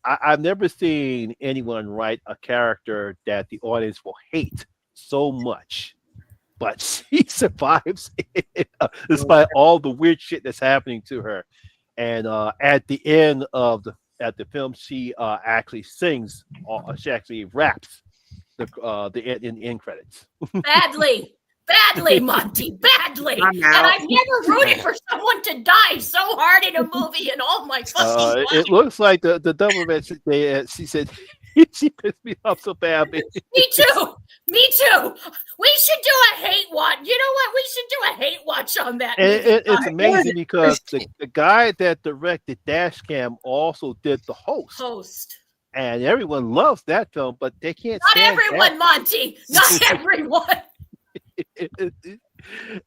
I've never seen anyone write a character that the audience will hate so much. But she survives despite all the weird shit that's happening to her. And at the end of the film, she actually sings. She actually raps the end credits. Badly, Monty, badly. And I've never rooted for someone to die so hard in a movie in all my fucking life. It looks like the government. She said. She pissed me off so bad. Me too. We should do a hate watch. You know what? We should do a hate watch on that. It's amazing because the guy that directed Dash Cam also did the host. And everyone loves that film, but they can't Not everyone, Monty. Not everyone.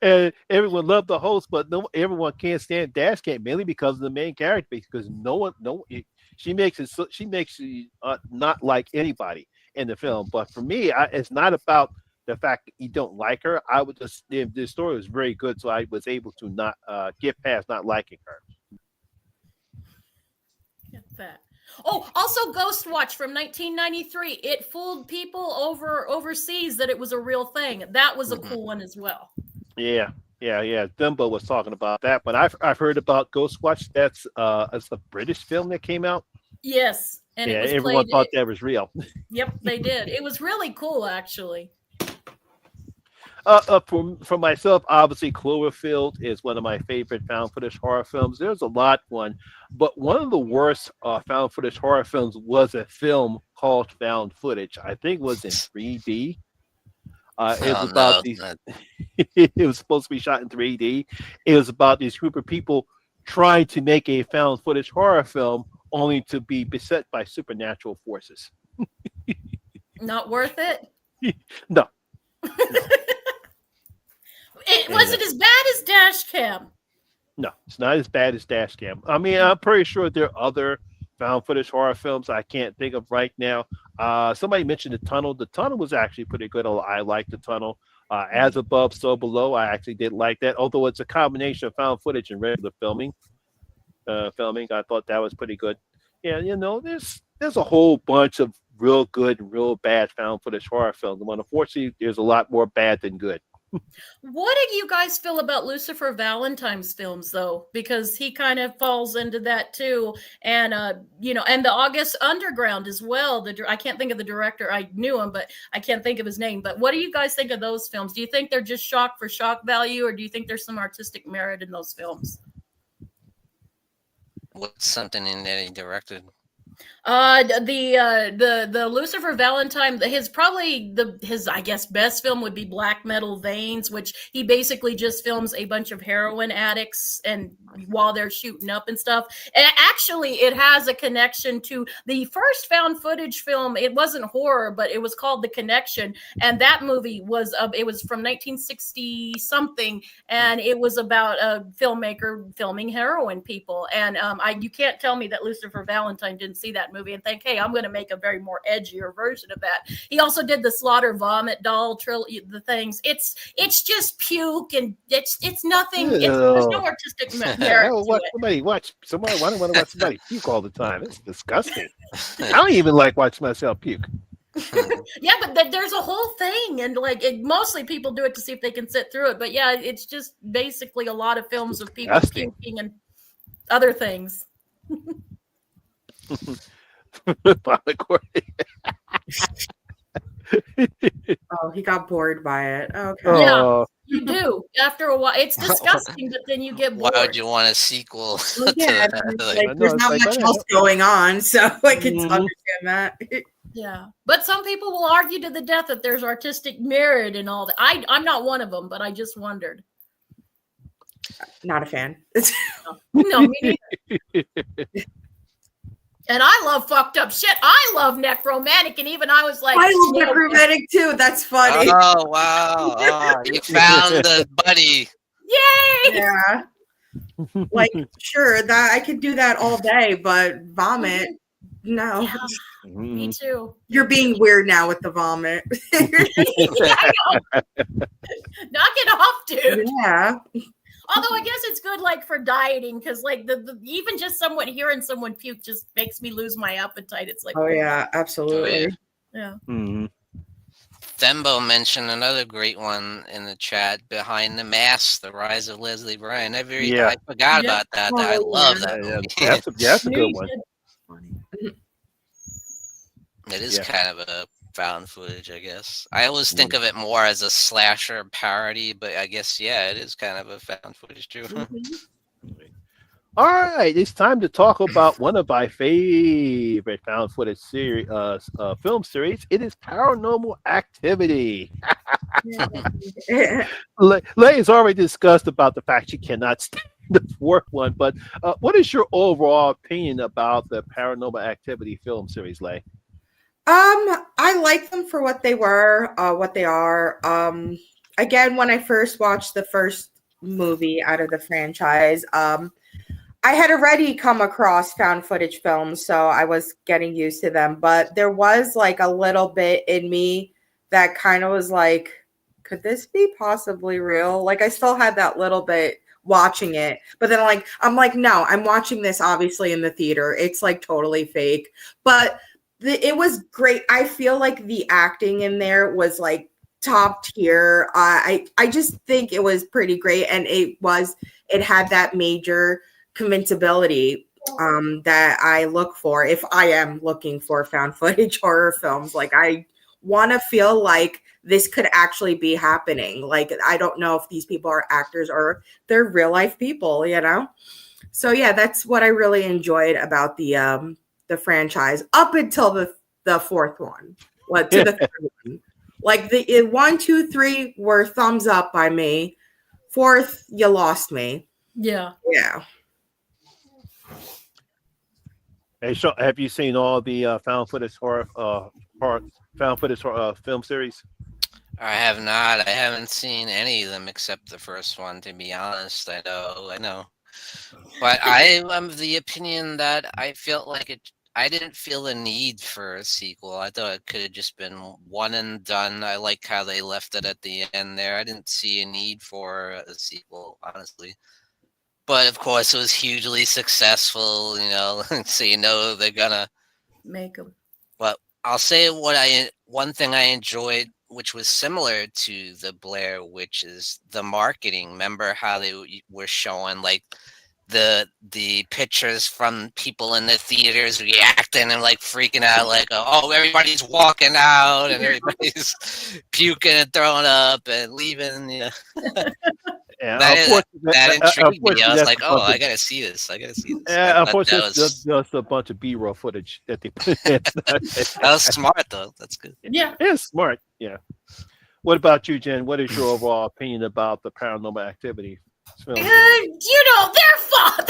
And everyone loved the host, but everyone can't stand Dash Cam mainly because of the main character. Because she makes you not like anybody in the film. But for me, it's not about the fact that you don't like her. The story was very good, so I was able to not get past not liking her. Get that. Oh, also Ghost Watch from 1993. It fooled people overseas that it was a real thing. That was a cool one as well. Yeah. Dumbo was talking about that, but I've heard about Ghost Watch. That's a British film that came out. Yes, and everyone thought that was real. Yep, they did. It was really cool, actually. For myself, obviously, Cloverfield is one of my favorite found footage horror films. There's a lot but one of the worst found footage horror films was a film called Found Footage. I think it was in 3D. It was about these. It was supposed to be shot in 3D. It was about this group of people trying to make a found footage horror film, only to be beset by supernatural forces. Not worth it? No. It wasn't as bad as Dash Cam. No, it's not as bad as Dash Cam. I mean, I'm pretty sure there are other found footage horror films I can't think of right now. Somebody mentioned The Tunnel. The Tunnel was actually pretty good. I like The Tunnel. As Above, So Below. I actually did like that, although it's a combination of found footage and regular filming. I thought that was pretty good. Yeah, there's a whole bunch of real good and real bad found footage horror films. But unfortunately, there's a lot more bad than good. What do you guys feel about Lucifer Valentine's films, though? Because he kind of falls into that too, and and the August Underground as well. I can't think of the director. I knew him, but I can't think of his name. But what do you guys think of those films? Do you think they're just shock for shock value, or do you think there's some artistic merit in those films? What's something in that he directed? The Lucifer Valentine, his I guess best film would be Black Metal Veins, which he basically just films a bunch of heroin addicts and while they're shooting up and stuff. And actually, it has a connection to the first found footage film. It wasn't horror, but it was called The Connection, and that movie was it was from 1960 something, and it was about a filmmaker filming heroin people. And you can't tell me that Lucifer Valentine didn't see that movie and think, hey, I'm going to make a very more edgier version of that. He also did the Slaughter Vomit Doll trilogy, the things. It's just puke, and it's nothing. There's no artistic merit to it. Somebody want to watch somebody puke all the time. It's disgusting. I don't even like watching myself puke. Yeah, but there's a whole thing, and mostly people do it to see if they can sit through it. But yeah, it's just basically a lot of films of people puking and other things. Oh, he got bored by it. Okay. Yeah, you do. After a while, it's disgusting, but then you get bored. Why would you want a sequel? Well, yeah, there's not much else going on, so I can understand that. Yeah, but some people will argue to the death that there's artistic merit and all that. I'm not one of them, but I just wondered. Not a fan. No, me neither. And I love fucked up shit. I love necromantic, and even I was like, I love necromantic too. That's funny. Oh wow! Oh, you found the buddy. Yay! Yeah. Sure, that I could do that all day, but vomit, no. Yeah, me too. You're being weird now with the vomit. Yeah, I know. Knock it off, dude. Yeah. Although I guess it's good, for dieting, because even just hearing someone puke just makes me lose my appetite. It's oh yeah, absolutely. Oh, yeah. Mm-hmm. Thembo mentioned another great one in the chat, Behind the Mask: The Rise of Leslie Bryan. I forgot about that. I love that movie. That's a good one. It is kind of a found footage, I guess. I always think of it more as a slasher parody, but I guess it is kind of a found footage too. All right, it's time to talk about one of my favorite found footage series, film series. It is Paranormal Activity. Lay has already discussed about the fact she cannot stand the fourth one, but what is your overall opinion about the Paranormal Activity film series, Lay? I like them for what they were, what they are. Again, when I first watched the first movie out of the franchise, I had already come across found footage films, so I was getting used to them. But there was a little bit in me that kind of was like, could this be possibly real? I still had that little bit watching it, but then I'm like, no, I'm watching this obviously in the theater. It's totally fake, but it was great. I feel like the acting in there was top tier. I just think it was pretty great, and it had that major convincibility that I look for if I am looking for found footage horror films. I want to feel like this could actually be happening. I don't know if these people are actors or they're real life people, So yeah, that's what I really enjoyed about the franchise up until the fourth one. To the third one. The 1, 2, 3 were thumbs up by me. Fourth, you lost me. Yeah. Yeah. Hey, so have you seen all the found footage horror film series? I have not. I haven't seen any of them except the first one, to be honest. I know. But I am of the opinion that I felt like I didn't feel the need for a sequel. I thought it could have just been one and done. I like how they left it at the end there. I didn't see a need for a sequel, honestly. But of course, it was hugely successful, so they're gonna make them. But I'll say one thing I enjoyed, which was similar to the Blair Witch, is the marketing. Remember how they were showing like the pictures from people in the theaters reacting and like freaking out, like, oh, everybody's walking out and everybody's puking and throwing up and leaving. Yeah, that intrigued me. I was like, oh, I gotta see this. Yeah, unfortunately, that's just a bunch of B-roll footage that they put in. That was smart, though. That's good. Yeah, it's smart. Yeah. What about you, Jen? What is your overall opinion about the Paranormal Activity film? they're fun.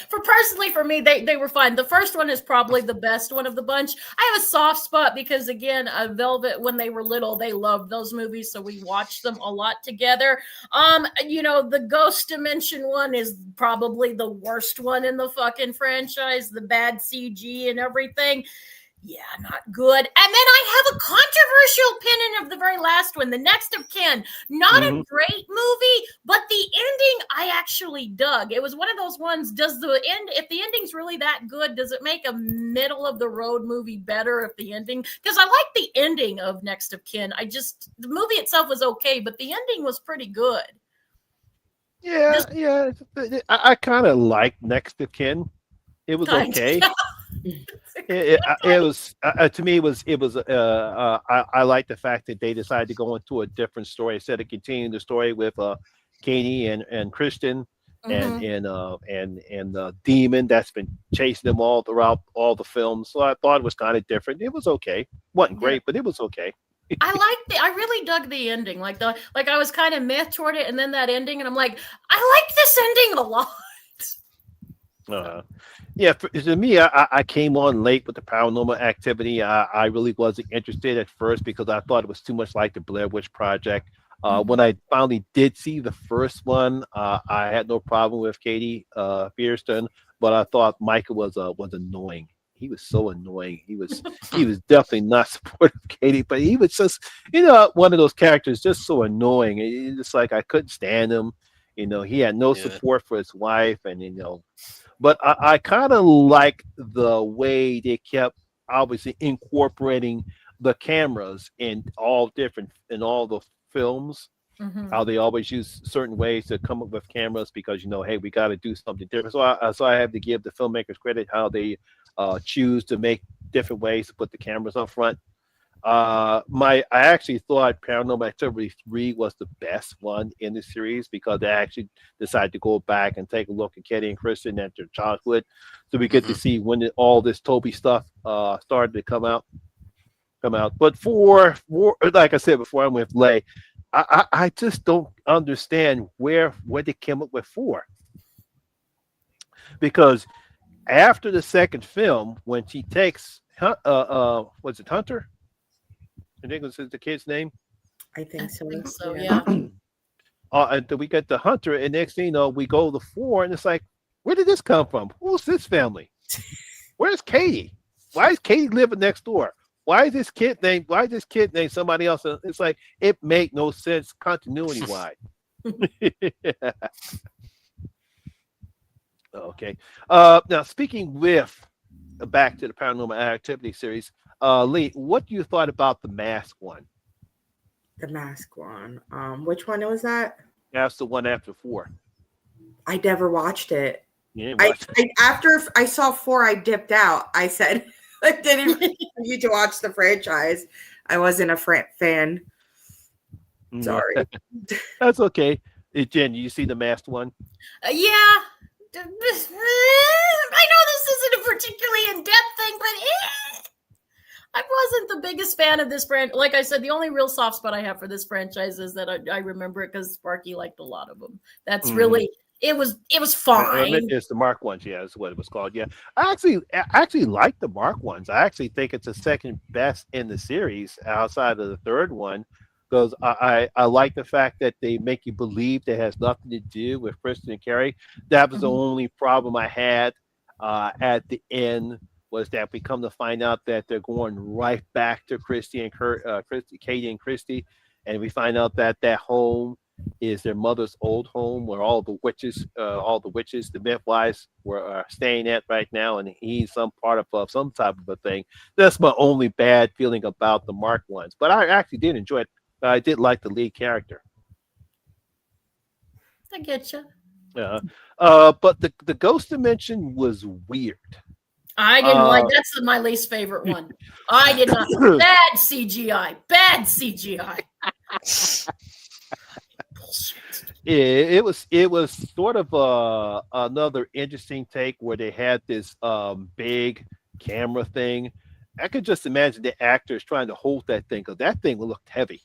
For personally, for me, they were fine. The first one is probably the best one of the bunch. I have a soft spot because, again, Velvet, when they were little, they loved those movies, so we watched them a lot together. The Ghost Dimension one is probably the worst one in the fucking franchise. The bad CG and everything. Yeah, not good. And then I have a controversial opinion of the very last one, The Next of Kin. Not a great movie, but the ending I actually dug. It was one of those ones, if the ending's really that good, does it make a middle of the road movie better if the ending? Because I like the ending of Next of Kin. The movie itself was okay, but the ending was pretty good. Yeah. I kind of like Next of Kin. It was okay. It was to me. I like the fact that they decided to go into a different story instead of continuing the story with Katie and Christian and the demon that's been chasing them all throughout all the films. So I thought it was kind of different. It was okay. Wasn't great, but it was okay. I really dug the ending. Like I was kind of meh toward it, and then that ending, and I'm like, I like this ending a lot. Yeah, to me, I came on late with the Paranormal Activity. I really wasn't interested at first because I thought it was too much like the Blair Witch Project. When I finally did see the first one, I had no problem with Katie Fearston, but I thought Michael was annoying. He was so annoying. He was definitely not supportive of Katie, but he was just one of those characters just so annoying. It's just like I couldn't stand him. He had no support for his wife, and but I kind of like the way they kept obviously incorporating the cameras in all the films. How they always use certain ways to come up with cameras because hey, we got to do something different. So I have to give the filmmakers credit how they choose to make different ways to put the cameras up front. I actually thought Paranormal Activity 3 was the best one in the series because they actually decided to go back and take a look at Katie and Kristen at their childhood, so we get to see when all this Toby stuff started to come out. But for like I said before, I'm with Lay. I just don't understand where they came up with 4, because after the second film, when she takes was it Hunter? I think this is the kid's name. I think so. Yeah. And then we get the Hunter, and next thing you know, we go to 4, and it's like, where did this come from? Who's this family? Where's Katie? Why is Katie living next door? Why is this kid named somebody else? It's like it made no sense continuity wise. Okay. Now speaking with back to the Paranormal Activity series. Lee, what you thought about the Mask one? The Mask one. Which one was that? That's the one after 4. I never watched it. After I saw 4, I dipped out. I said I didn't need to watch the franchise. I wasn't a fan. Sorry. That's okay. Jen, you see the Masked one? Yeah. I know this isn't a particularly in-depth thing, but I wasn't the biggest fan of this brand. Like I said, the only real soft spot I have for this franchise is that I remember it because Sparky liked a lot of them. That's really it was fine. It's the Mark ones, yeah, is what it was called. Yeah, I actually like the Mark ones. I actually think it's the second best in the series outside of the third one, because I like the fact that they make you believe that has nothing to do with Kristen and Carrie. That was the only problem I had at the end was that we come to find out that they're going right back to Katie and Christy, and we find out that that home is their mother's old home where all the witches, the midwives were staying at right now, and he's some part of some type of a thing. That's my only bad feeling about the Mark ones, but I actually did enjoy it. I did like the lead character. I get you. Yeah, but the Ghost Dimension was weird. I didn't like. That's my least favorite one. I did not. Bad CGI. Bad CGI. It was sort of another interesting take where they had this big camera thing. I could just imagine the actors trying to hold that thing because that thing looked heavy.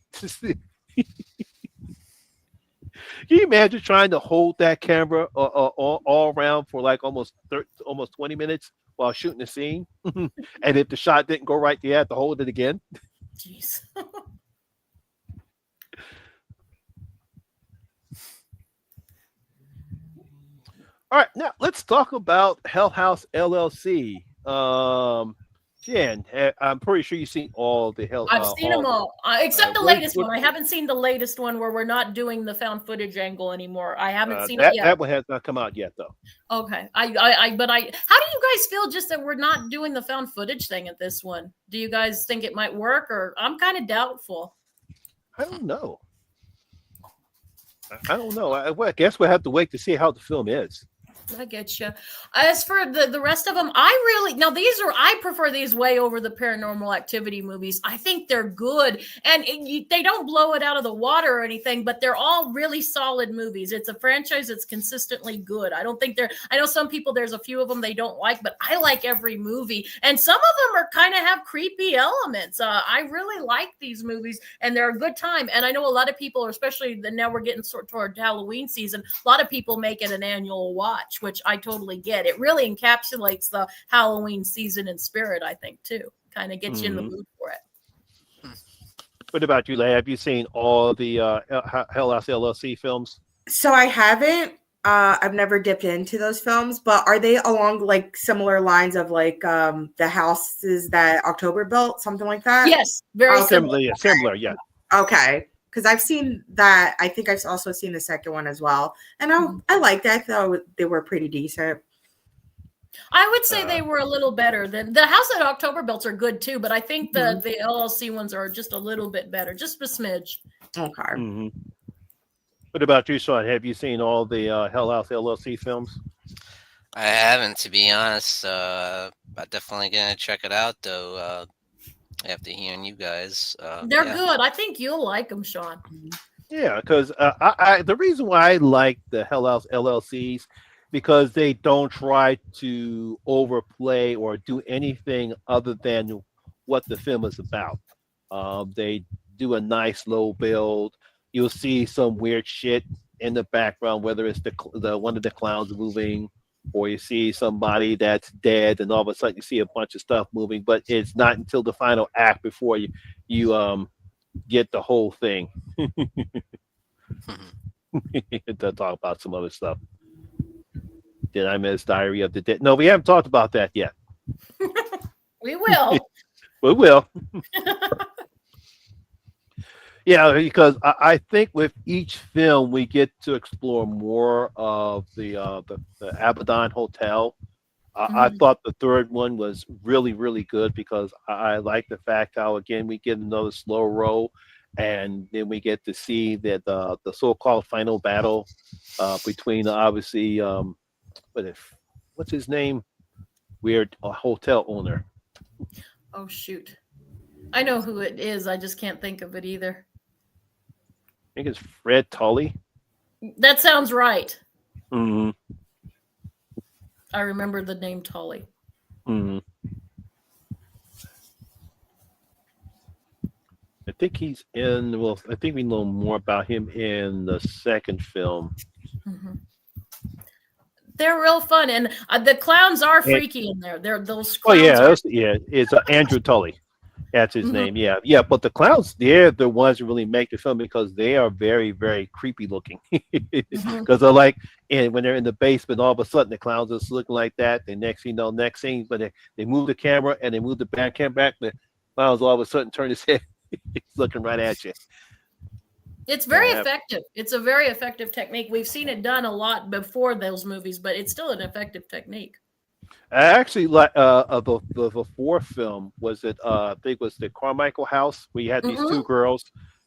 Can you imagine trying to hold that camera all around for like almost 20 minutes while shooting the scene? And if the shot didn't go right, you had to hold it again. Jeez. All right, now let's talk about Hell House LLC. Jen, I'm pretty sure you've seen all the Hell. I've seen them all, except the latest one. I haven't seen the latest one where we're not doing the found footage angle anymore. I haven't seen it yet. That one has not come out yet, though. Okay, how do you guys feel just that we're not doing the found footage thing at this one? Do you guys think it might work, or I'm kind of doubtful? I don't know. I guess we'll have to wait to see how the film is. I get you. As for the rest of them, I prefer these way over the Paranormal Activity movies. I think they're good, and they don't blow it out of the water or anything, but they're all really solid movies. It's a franchise that's consistently good. I know some people, there's a few of them they don't like, but I like every movie, and some of them are kind of have creepy elements. I really like these movies, and they're a good time. And I know a lot of people, especially now we're getting toward Halloween season, a lot of people make it an annual watch, which I totally get. It really encapsulates the Halloween season in spirit, I think, too. Kind of gets you in the mood for it. What about you, Leigh? Have you seen all the Hell House LLC films? So I haven't. I've never dipped into those films, but are they along like similar lines of like the houses that October built, something like that? Yes, very similar. Similar, yeah. Okay. Because I've seen that. I think I've also seen the second one as well. And I like that, though. They were pretty decent. I would say they were a little better than the house that October built are good too, but I think the LLC ones are just a little bit better, just a smidge. Okay. Mm-hmm. What about you, Sean? Have you seen all the Hell House LLC films? I haven't, to be honest. I'm definitely gonna check it out, though. After hearing you guys, they're good. I think you'll like them, Sean. Yeah, because the reason why I like the Hell House LLCs because they don't try to overplay or do anything other than what the film is about. They do a nice low build. You'll see some weird shit in the background, whether it's the one of the clowns moving, or you see somebody that's dead, and all of a sudden you see a bunch of stuff moving, but it's not until the final act before you get the whole thing. To talk about some other stuff. Did I miss Diary of the Dead? No, we haven't talked about that yet. We will. We will. Yeah, because I think with each film we get to explore more of the Abaddon Hotel. I thought the third one was really, really good because I like the fact how again we get another slow roll, and then we get to see that the so-called final battle between obviously what's his name? Weird hotel owner. Oh shoot, I know who it is. I just can't think of it either. I think it's Fred Tully. That sounds right. Mm-hmm. I remember the name Tully. Mm-hmm. I think he's in. Well, I think we know more about him in the second film. Mm-hmm. They're real fun, and the clowns are freaky in there. They're those. Oh yeah, it's Andrew Tully. That's his name. Yeah, yeah. But the clowns, they're the ones who really make the film because they are very, very creepy looking. Because they're like, and when they're in the basement, all of a sudden the clowns are just looking like that. The next thing you know, next scene, but they move the camera and they move the back cam back. The clowns all of a sudden turn his head, he's looking right at you. It's very effective. It's a very effective technique. We've seen it done a lot before those movies, but it's still an effective technique. I actually like the fourth film was it I think it was the Carmichael house where you had these two girls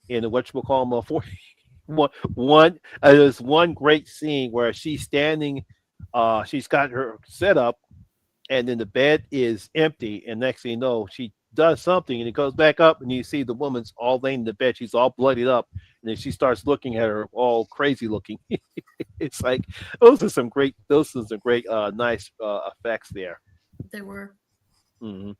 in the whatchamacallit there's one great scene where she's standing she's got her set up and then the bed is empty and next thing you know she does something and it goes back up and you see the woman's all laying in the bed, she's all bloodied up and then she starts looking at her all crazy looking. It's like those are some great nice effects there. They were. Mm-hmm.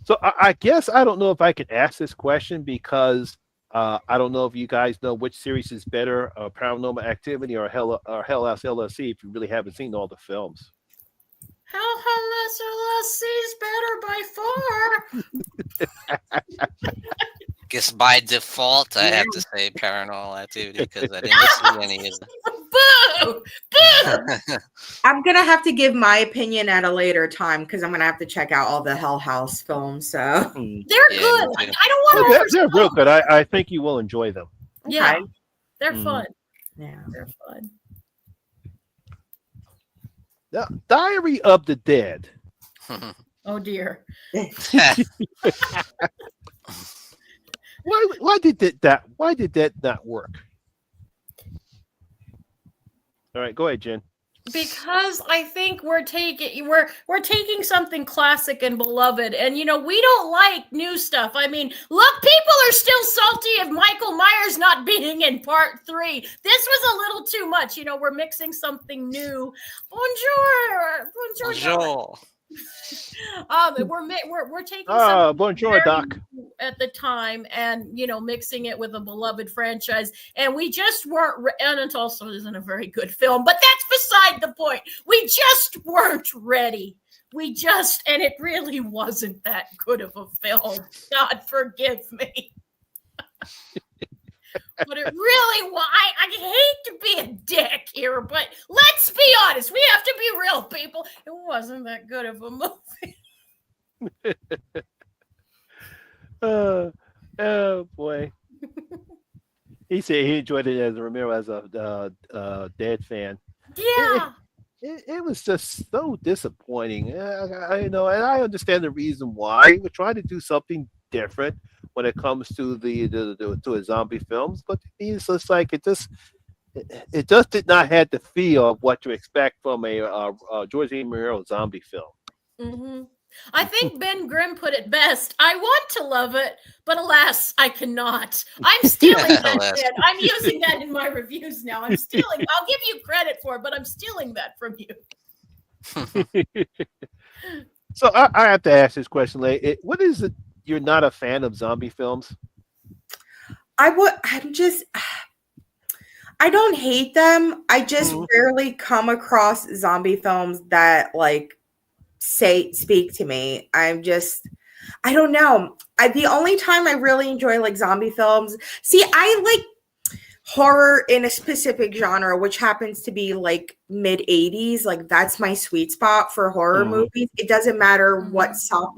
So I guess I don't know if I could ask this question because I don't know if you guys know which series is better, Paranormal Activity or Hell House LLC if you really haven't seen all the films. Hell House LLC is better by far. Guess by default, I have to say Paranormal Activity because I didn't see any of them. Boo! Boo! I'm gonna have to give my opinion at a later time because I'm gonna have to check out all the Hell House films. So they're good. I don't want to. They're real good. I think you will enjoy them. Yeah, okay. They're fun. Yeah, they're fun. The Diary of the Dead. Oh dear. Why did that not work? All right, go ahead, Jen. Because I think we're taking something classic and beloved, and we don't like new stuff. I mean, look, people are still salty of Michael Myers not being in part 3. This was a little too much. We're mixing something new. Bonjour. We're taking bonjour, Doc. At the time and mixing it with a beloved franchise, and we just weren't and it also isn't a very good film, but that's beside the point. We just weren't ready. And it really wasn't that good of a film. God forgive me. But it really was. I hate to be a dick here, but let's be honest. We have to be real, people. It wasn't that good of a movie. Oh boy. He said he enjoyed it as a Dead fan. Yeah. It was just so disappointing. And I understand the reason why. We're trying to do something different when it comes to the zombie films, but it's just like it just did not have the feel of what you expect from a George A. Romero zombie film. Mm-hmm. I think Ben Grimm put it best. I want to love it, but alas, I cannot. I'm stealing that. I'm using that in my reviews now. I'm stealing. I'll give you credit for it, but I'm stealing that from you. So I have to ask this question, Leigh. What is it? You're not a fan of zombie films? I don't hate them. I just rarely come across zombie films that speak to me. I don't know. The only time I really enjoy zombie films, I like horror in a specific genre, which happens to be mid 80s. That's my sweet spot for horror movies. It doesn't matter what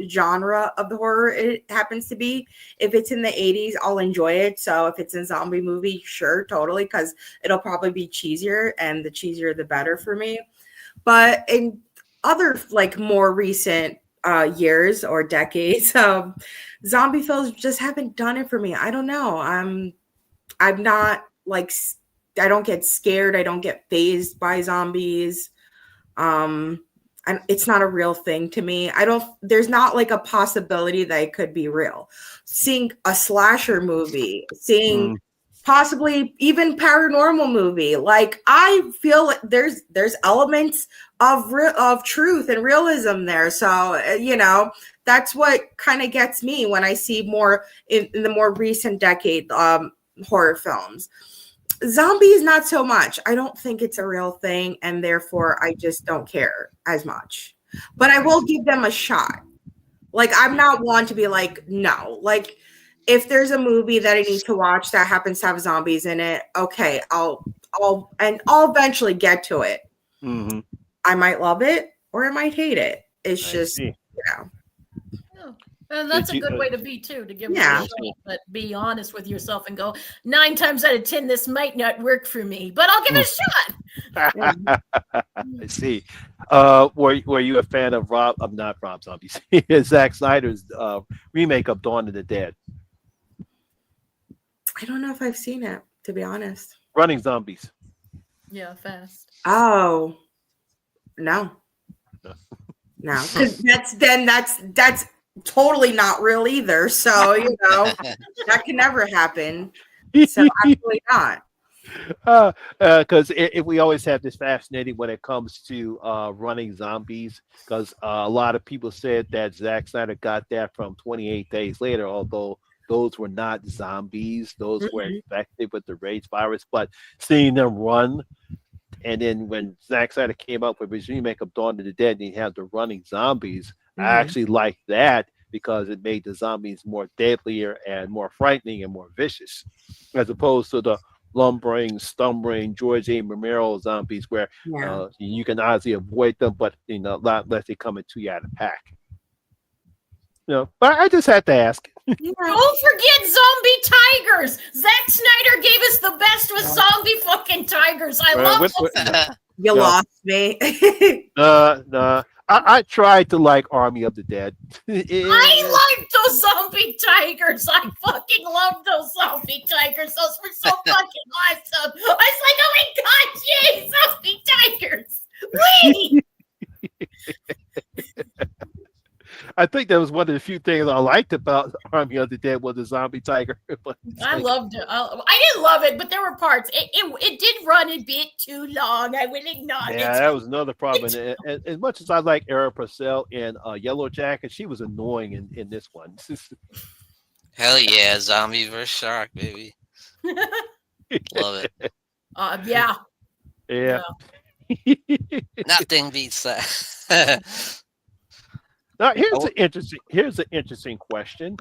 genre of the horror it happens to be. If it's in the 80s, I'll enjoy it. So if it's a zombie movie, sure, totally, because it'll probably be cheesier, and the cheesier the better for me. But in other more recent years or decades, zombie films just haven't done it for me. I don't know. I'm not I don't get scared. I don't get fazed by zombies. And it's not a real thing to me. There's not a possibility that it could be real. Seeing a slasher movie, seeing possibly even paranormal movie, I feel there's elements of truth and realism there. So, that's what kind of gets me when I see more in the more recent decade horror films. Zombies, not so much. I don't think it's a real thing, and therefore I just don't care as much. But I will give them a shot. Like, I'm not one to be like, no. Like, if there's a movie that I need to watch that happens to have zombies in it, okay, I'll eventually get to it. Mm-hmm. I might love it or I might hate it. It's I just, see. you know. Yeah. And that's a you- good way to be too, to give it Yeah. a shot, but be honest with yourself and go, 9 times out of 10, this might not work for me, but I'll give it a shot. I see. Were you a fan of not Rob Zombies, Zack Snyder's remake of Dawn of the Dead? I don't know if I've seen it, to be honest. Running Zombies. Yeah, fast. Oh, no. No, because that's totally not real either. So, you know, that can never happen. So absolutely not. Because if we always have this fascinating when it comes to running zombies, because a lot of people said that Zack Snyder got that from 28 Days Later, although those were not zombies, those were infected with the rage virus. But seeing them run, and then when Zack Snyder came up with his remake of Dawn of the Dead, and he had the running zombies, I actually liked that because it made the zombies more deadlier and more frightening and more vicious, as opposed to the lumbering, stumbling George A. Romero zombies where you can honestly avoid them, but a lot less they come into you out of pack. But I just had to ask. Don't forget zombie tigers. Zack Snyder gave us the best with zombie fucking tigers. I love them. You lost me. I tried to like Army of the Dead. I like those zombie tigers. I fucking love those zombie tigers. Those were so fucking awesome. I was like, oh my god, yay, zombie tigers. Wait. I think that was one of the few things I liked about Army of the Dead was the zombie tiger. I loved it. I didn't love it, but there were parts. It did run a bit too long. I will acknowledge. Yeah, that was another problem. And as much as I like Era Purcell in Yellow Jacket, she was annoying in this one. Hell yeah, zombie versus shark, baby. Love it. Yeah. Yeah. Nothing beats that. Now, here's an interesting question.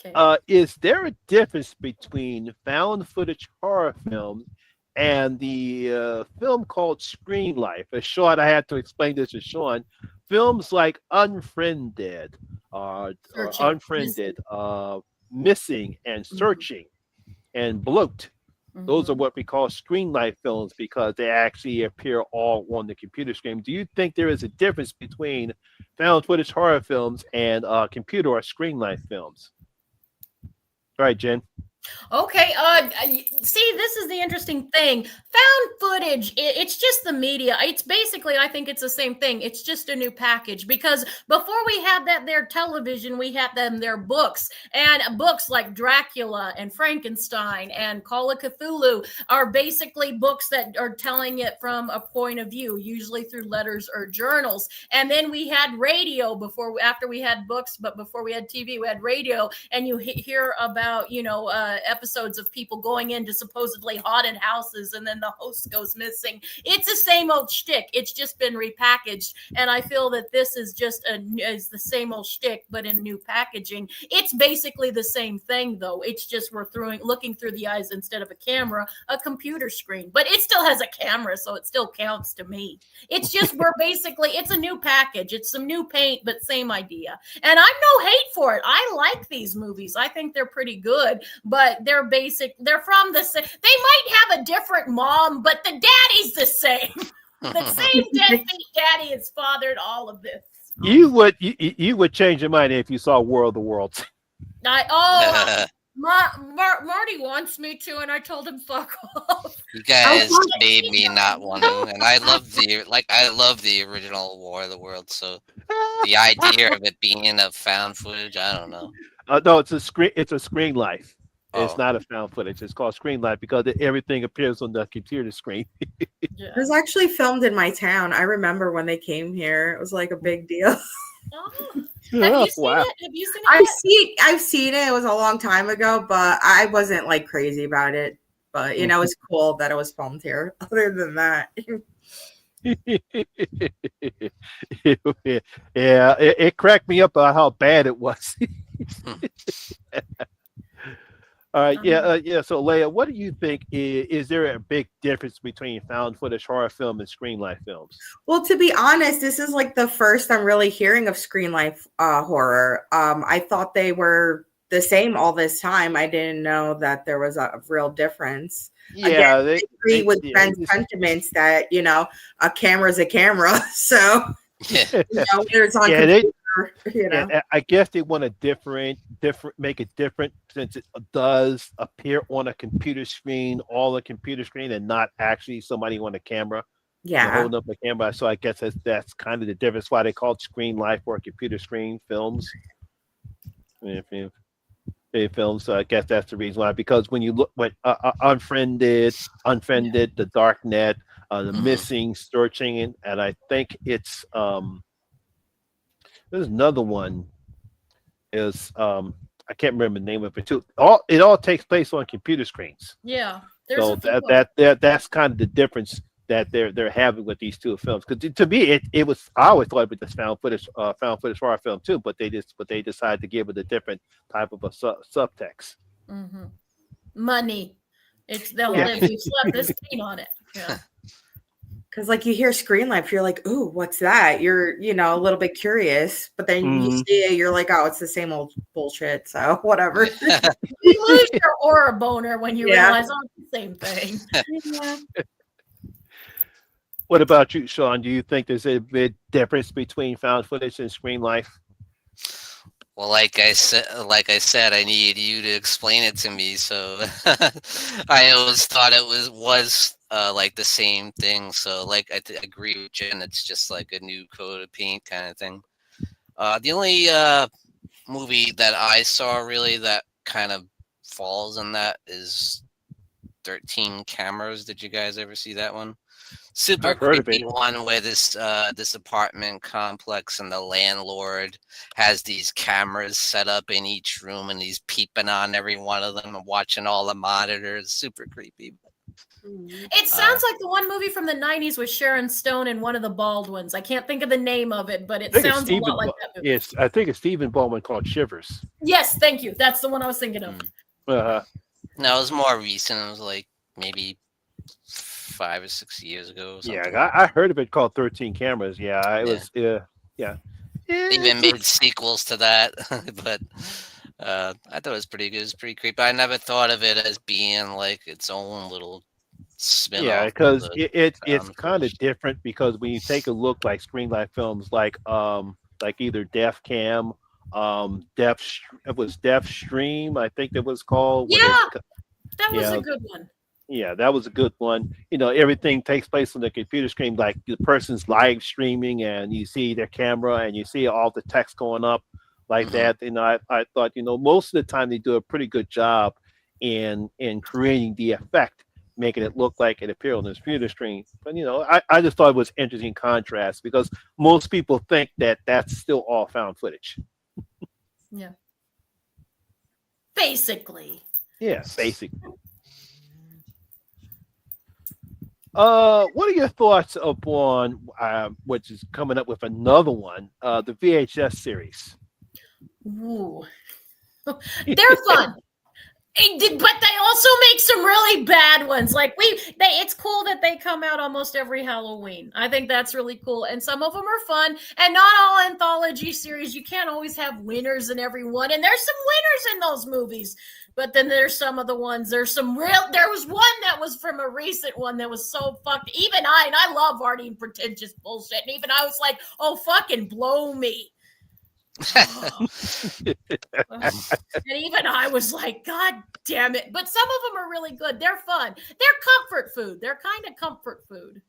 Okay. Is there a difference between found footage horror films and the film called Screen Life? As Sean, I had to explain this to Sean. Films like Unfriended, Missing, and Searching, and Bloat. Those are what we call Screen Life films because they actually appear all on the computer screen. Do you think there is a difference between found footage horror films and computer or Screen Life films? All right, Jen. Okay. See, this is the interesting thing. Found footage, it's just the media. It's basically, I think it's the same thing. It's just a new package because before we had their television, we had their books, and books like Dracula and Frankenstein and Call of Cthulhu are basically books that are telling it from a point of view, usually through letters or journals. And then we had radio after we had books, but before we had TV, we had radio, and you hear about, episodes of people going into supposedly haunted houses and then the host goes missing. It's the same old shtick. It's just been repackaged. And I feel that this is just is the same old shtick, but in new packaging. It's basically the same thing though. It's just we're looking through the eyes instead of a camera, a computer screen, but it still has a camera. So it still counts to me. It's just, it's a new package. It's some new paint, but same idea. And I'm no hate for it. I like these movies. I think they're pretty good, but they're from the same. They might have a different mom, but the daddy's the same. The same deadbeat daddy has fathered all of this. You would change your mind if you saw War of the Worlds. Marty wants me to, and I told him fuck off. You guys made me not want to, and I love the original War of the Worlds. So the idea of it being a found footage, I don't know. No, it's a Screen Life. It's not a found footage. It's called Screen Life because everything appears on the computer screen. It was actually filmed in my town. I remember when they came here. It was like a big deal. Have you seen it? Have you seen it? I've seen it. It was a long time ago, but I wasn't like crazy about it. But it's cool that it was filmed here. Other than that. It cracked me up about how bad it was. All right, yeah. So, Leia, what do you think? Is there a big difference between found footage horror film and screen life films? Well, to be honest, this is like the first I'm really hearing of screen life horror. I thought they were the same all this time. I didn't know that there was a real difference. Yeah, Again, I agree with Ben's sentiments that a camera's a camera, so it's on computer. I guess they want to make it different since it does appear on a computer screen, all a computer screen, and not actually somebody on a camera. Holding up a camera. So I guess that's kind of the difference. Why they call it screen life or computer screen films. Films. So I guess that's the reason why. Because when you look at Unfriended, The Dark Net, The Missing, Searching, and I think it's there's another one. Is I can't remember the name of it too. It all takes place on computer screens. Yeah. So that's kind of the difference that they're having with these two films. Because to me, it was, I always thought it was just found footage horror film too, but they decided to give it a different type of a subtext. Mm-hmm. Money. You slapped this paint on it. Yeah. Because like you hear screen life, you're like, ooh, what's that? You're, a little bit curious, but then you see it, you're like, oh, it's the same old bullshit. So whatever. You lose your aura boner when you realize, oh, it's the same thing. What about you, Sean? Do you think there's a big difference between found footage and screen life? Well, like I said, I need you to explain it to me. So I always thought it was like the same thing. So like I agree with Jen. It's just like a new coat of paint kind of thing. The only movie that I saw really that kind of falls in that is 13 Cameras. Did you guys ever see that one? Super creepy one where this apartment complex and the landlord has these cameras set up in each room and he's peeping on every one of them and watching all the monitors. Super creepy. It sounds like the one movie from the 90s with Sharon Stone and one of the Baldwins. I can't think of the name of it, but it sounds a lot like that movie. Yes, I think it's Stephen Baldwin called Shivers. Yes, thank you. That's the one I was thinking of. No, it was more recent. It was like maybe 5 or 6 years ago. Yeah, I heard of it called 13 Cameras. Yeah, it was. Yeah. They even made sequels to that, but I thought it was pretty good. It was pretty creepy. I never thought of it as being like its own little spin-off. Yeah, because it's kind of different. Because when you take a look like screen life films, like either Def Cam, it was Def Stream, I think it was called. Yeah, that was a good one. Yeah, that was a good one. Everything takes place on the computer screen, like the person's live streaming, and you see their camera, and you see all the text going up like that. I thought, most of the time they do a pretty good job in creating the effect, making it look like it appeared on the computer screen. But I just thought it was interesting contrast because most people think that that's still all found footage. Yeah. Basically. Yeah, basically. What are your thoughts upon which is coming up with another one, the VHS series? Ooh. They're fun. But they also make some really bad ones. Like it's cool that they come out almost every Halloween. I think that's really cool. And some of them are fun. And not all anthology series. You can't always have winners in every one. And there's some winners in those movies. But then there's some of the ones, there was one that was from a recent one that was so fucked. Even and I love arty and pretentious bullshit. And even I was like, oh, fucking blow me. And even I was like, God damn it. But some of them are really good. They're fun. They're comfort food. They're kind of comfort food.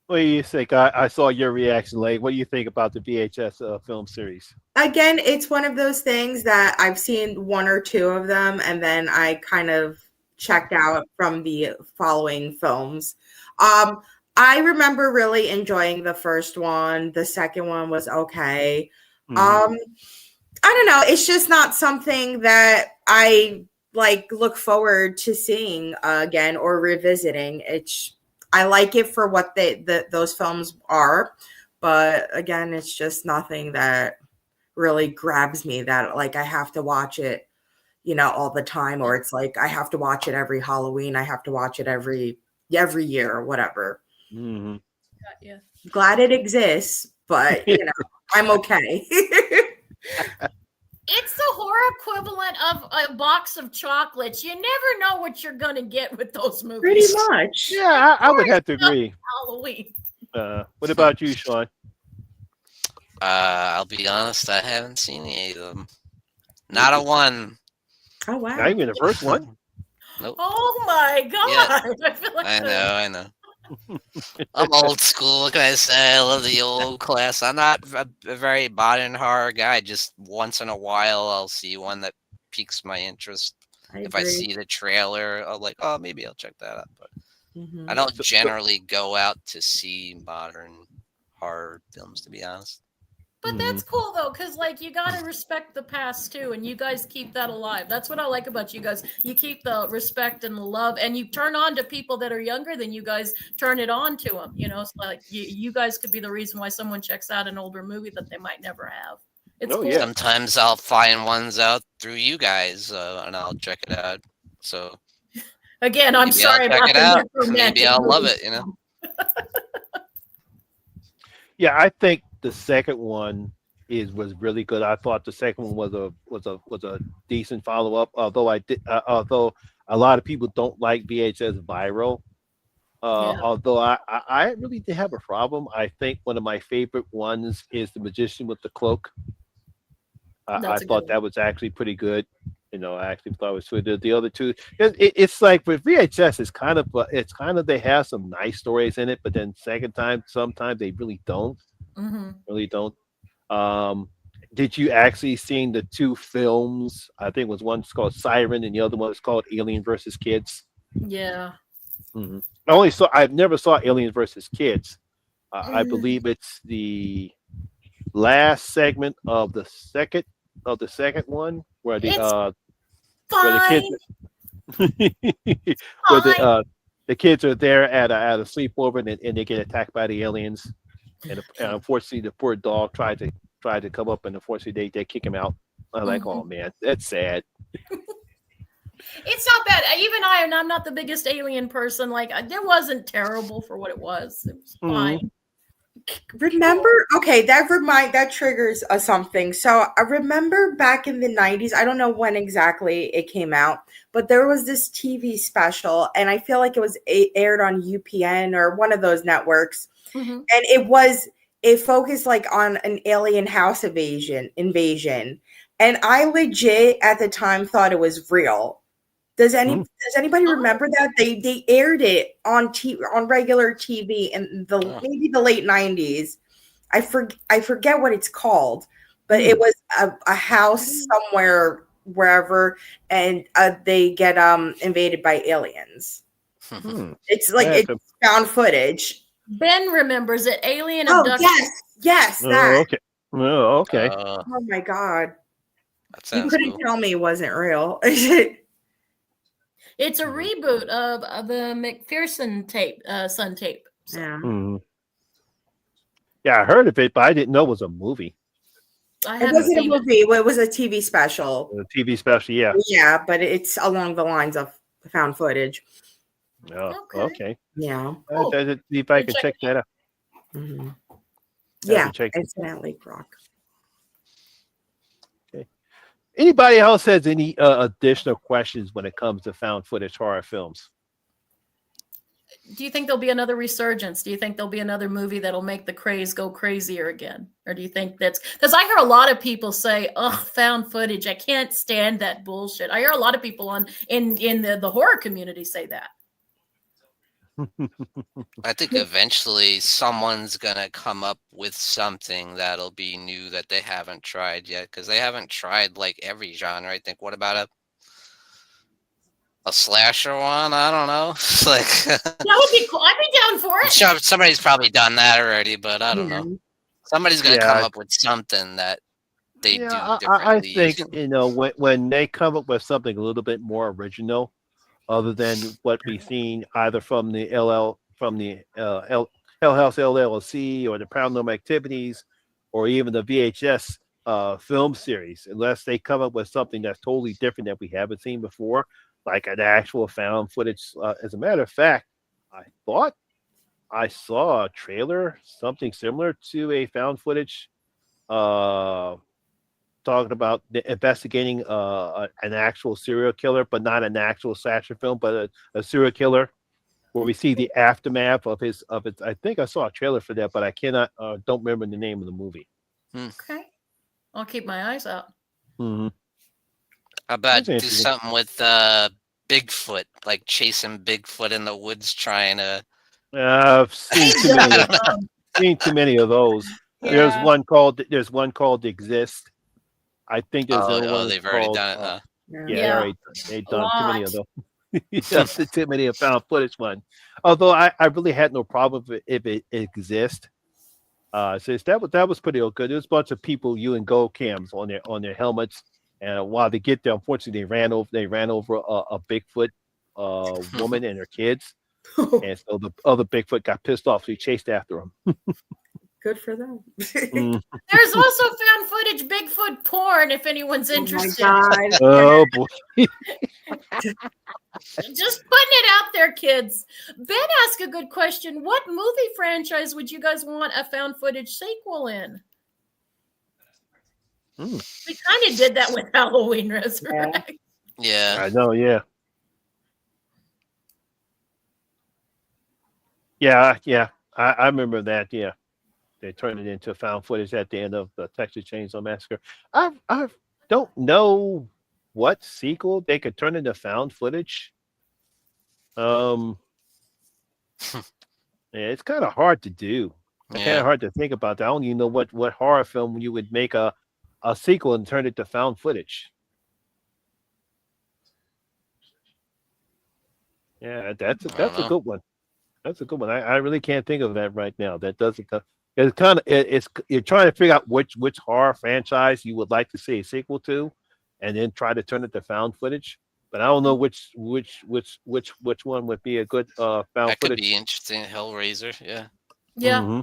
What do you think? I saw your reaction, Leigh. What do you think about the VHS film series? Again, it's one of those things that I've seen one or two of them, and then I kind of checked out from the following films. I remember really enjoying the first one. The second one was okay. I don't know. It's just not something that I look forward to seeing again or revisiting. I like it for what those films are, but again, it's just nothing that really grabs me that like I have to watch it, all the time, or it's like I have to watch it every Halloween. I have to watch it every year or whatever. Mm-hmm. Yeah. Glad it exists, but I'm okay. It's the horror equivalent of a box of chocolates. You never know what you're going to get with those movies. Pretty much. Yeah, I would have to agree. Halloween. What about you, Sean? I'll be honest, I haven't seen any of them. Not a one. Oh, wow. Not even the first one? Nope. Oh, my God. Yeah. I feel like I know. I'm old school. What can I say? I love the old class. I'm not a very modern horror guy. Just once in a while, I'll see one that piques my interest. If I see the trailer, I'll like, oh, maybe I'll check that out. But I don't generally go out to see modern horror films, to be honest. But that's cool though, because like you gotta respect the past too, and you guys keep that alive. That's what I like about you guys. You keep the respect and the love, and you turn on to people that are younger than you guys. Turn it on to them. It's like you guys could be the reason why someone checks out an older movie that they might never have. It's cool. Yeah. Sometimes I'll find ones out through you guys, and I'll check it out. So again, I'm sorry about it out. Maybe I'll love it. Yeah, I think the second one was really good. I thought the second one was a decent follow up. Although although a lot of people don't like VHS viral. Although I really did have a problem. I think one of my favorite ones is The Magician with the Cloak. I thought that was actually pretty good. I actually thought it was good. The other two, it's like with VHS, it's kind of they have some nice stories in it, but then sometimes they really don't. Really don't. Did you actually seen the two films? I think one's called Siren and the other one is called Alien versus Kids. Yeah. I've never saw Aliens versus Kids. I believe it's the last segment of the second one where the kids are there at a sleepover and they get attacked by the aliens, and unfortunately the poor dog tried to come up, and unfortunately they kick him out. I'm like, oh man, that's sad. It's not bad. Even I'm not the biggest Alien person. Like, it wasn't terrible for what it was. It was fine. Remember? Okay, that triggers something. So I remember back in the 90s. I don't know when exactly it came out, but there was this TV special, and I feel like it was aired on UPN or one of those networks, and it focused like on an alien house invasion, and I legit at the time thought it was real. Does anybody remember that they aired it on regular TV in maybe the late 90s? I forget what it's called, but it was a house somewhere wherever, and they get invaded by aliens. It's like it's found footage. Ben remembers it. Alien abduction. Yes, that. Okay. Oh my God! You couldn't tell me it wasn't real. It's a reboot of the McPherson Sun tape. So. Yeah. Yeah, I heard of it, but I didn't know it was a movie. It wasn't a movie. It was a TV special. A TV special, yeah. Yeah, but it's along the lines of found footage. Oh, okay. Yeah. See if I can check that out. Mm-hmm. Yeah, incidentally, Brock. Okay. Anybody else has any additional questions when it comes to found footage horror films? Do you think there'll be another resurgence? Do you think there'll be another movie that'll make the craze go crazier again? Or do you think that's because I hear a lot of people say, "Oh, found footage. I can't stand that bullshit." I hear a lot of people in the horror community say that. I think eventually someone's gonna come up with something that'll be new that they haven't tried yet, because they haven't tried like every genre. I think. What about a slasher one? I don't know. Like that would be cool. I'd be down for it. Sure, somebody's probably done that already, but I don't know. Somebody's gonna come up with something that they do differently. I think when they come up with something a little bit more original, other than what we've seen either from the from the Hell House LLC or the Paranormal Activities or even the VHS film series, unless they come up with something that's totally different that we haven't seen before, like an actual found footage. As a matter of fact, I thought I saw a trailer, something similar to a found footage, talking about investigating an actual serial killer, but not an actual slasher film, but a serial killer, where we see the aftermath of his. I think I saw a trailer for that, but I cannot don't remember the name of the movie. Okay, I'll keep my eyes out. Mm-hmm. How about do something with Bigfoot, like chasing Bigfoot in the woods, trying to. I've seen too many. Seen too many of those. Yeah. There's one called Exist. I think there's another one. They've already done it. Huh? They've done too many of them. That's too many of found footage one. Although I really had no problem if it exists. So that was pretty good. There was a bunch of people using gold cams on their helmets, and while they get there, unfortunately they ran over a Bigfoot woman and her kids. And so the other Bigfoot got pissed off, so he chased after him. Good for them. There's also found footage Bigfoot porn if anyone's interested. Oh boy. Just putting it out there, kids. Ben asked a good question. What movie franchise would you guys want a found footage sequel in? We kind of did that with Halloween Resurrection. Yeah. I know, yeah. Yeah. I remember that, yeah. They turned it into found footage at the end of the Texas Chainsaw Massacre. I don't know what sequel they could turn into found footage. Yeah, it's kind of hard to do. It's kind of hard to think about that. I don't even know what horror film you would make a sequel and turn it to found footage. Yeah, that's a good one. That's a good one. I really can't think of that right now. That doesn't. It's kind of you're trying to figure out which horror franchise you would like to see a sequel to, and then try to turn it to found footage. But I don't know which one would be a good found footage. That could be interesting. Hellraiser, yeah. Yeah. Mm-hmm.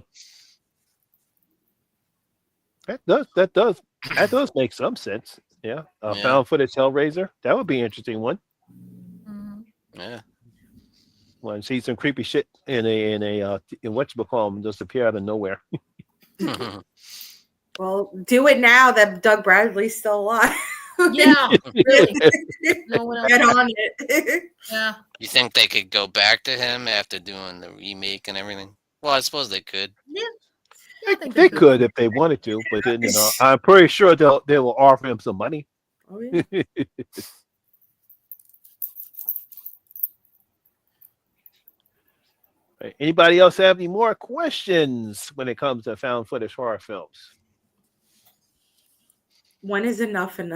That does make some sense. Yeah, found footage Hellraiser. That would be an interesting one. Mm-hmm. Yeah. Well, see some creepy shit in whatchamacallit just appear out of nowhere. Well, do it now that Doug Bradley's still alive. Yeah, really. No one else. Get on it. Yeah. You think they could go back to him after doing the remake and everything? Well, I suppose they could. Yeah. I think they could if they wanted to, but then I'm pretty sure they will offer him some money. Oh, yeah. Anybody else have any more questions when it comes to found footage horror films? When is enough? And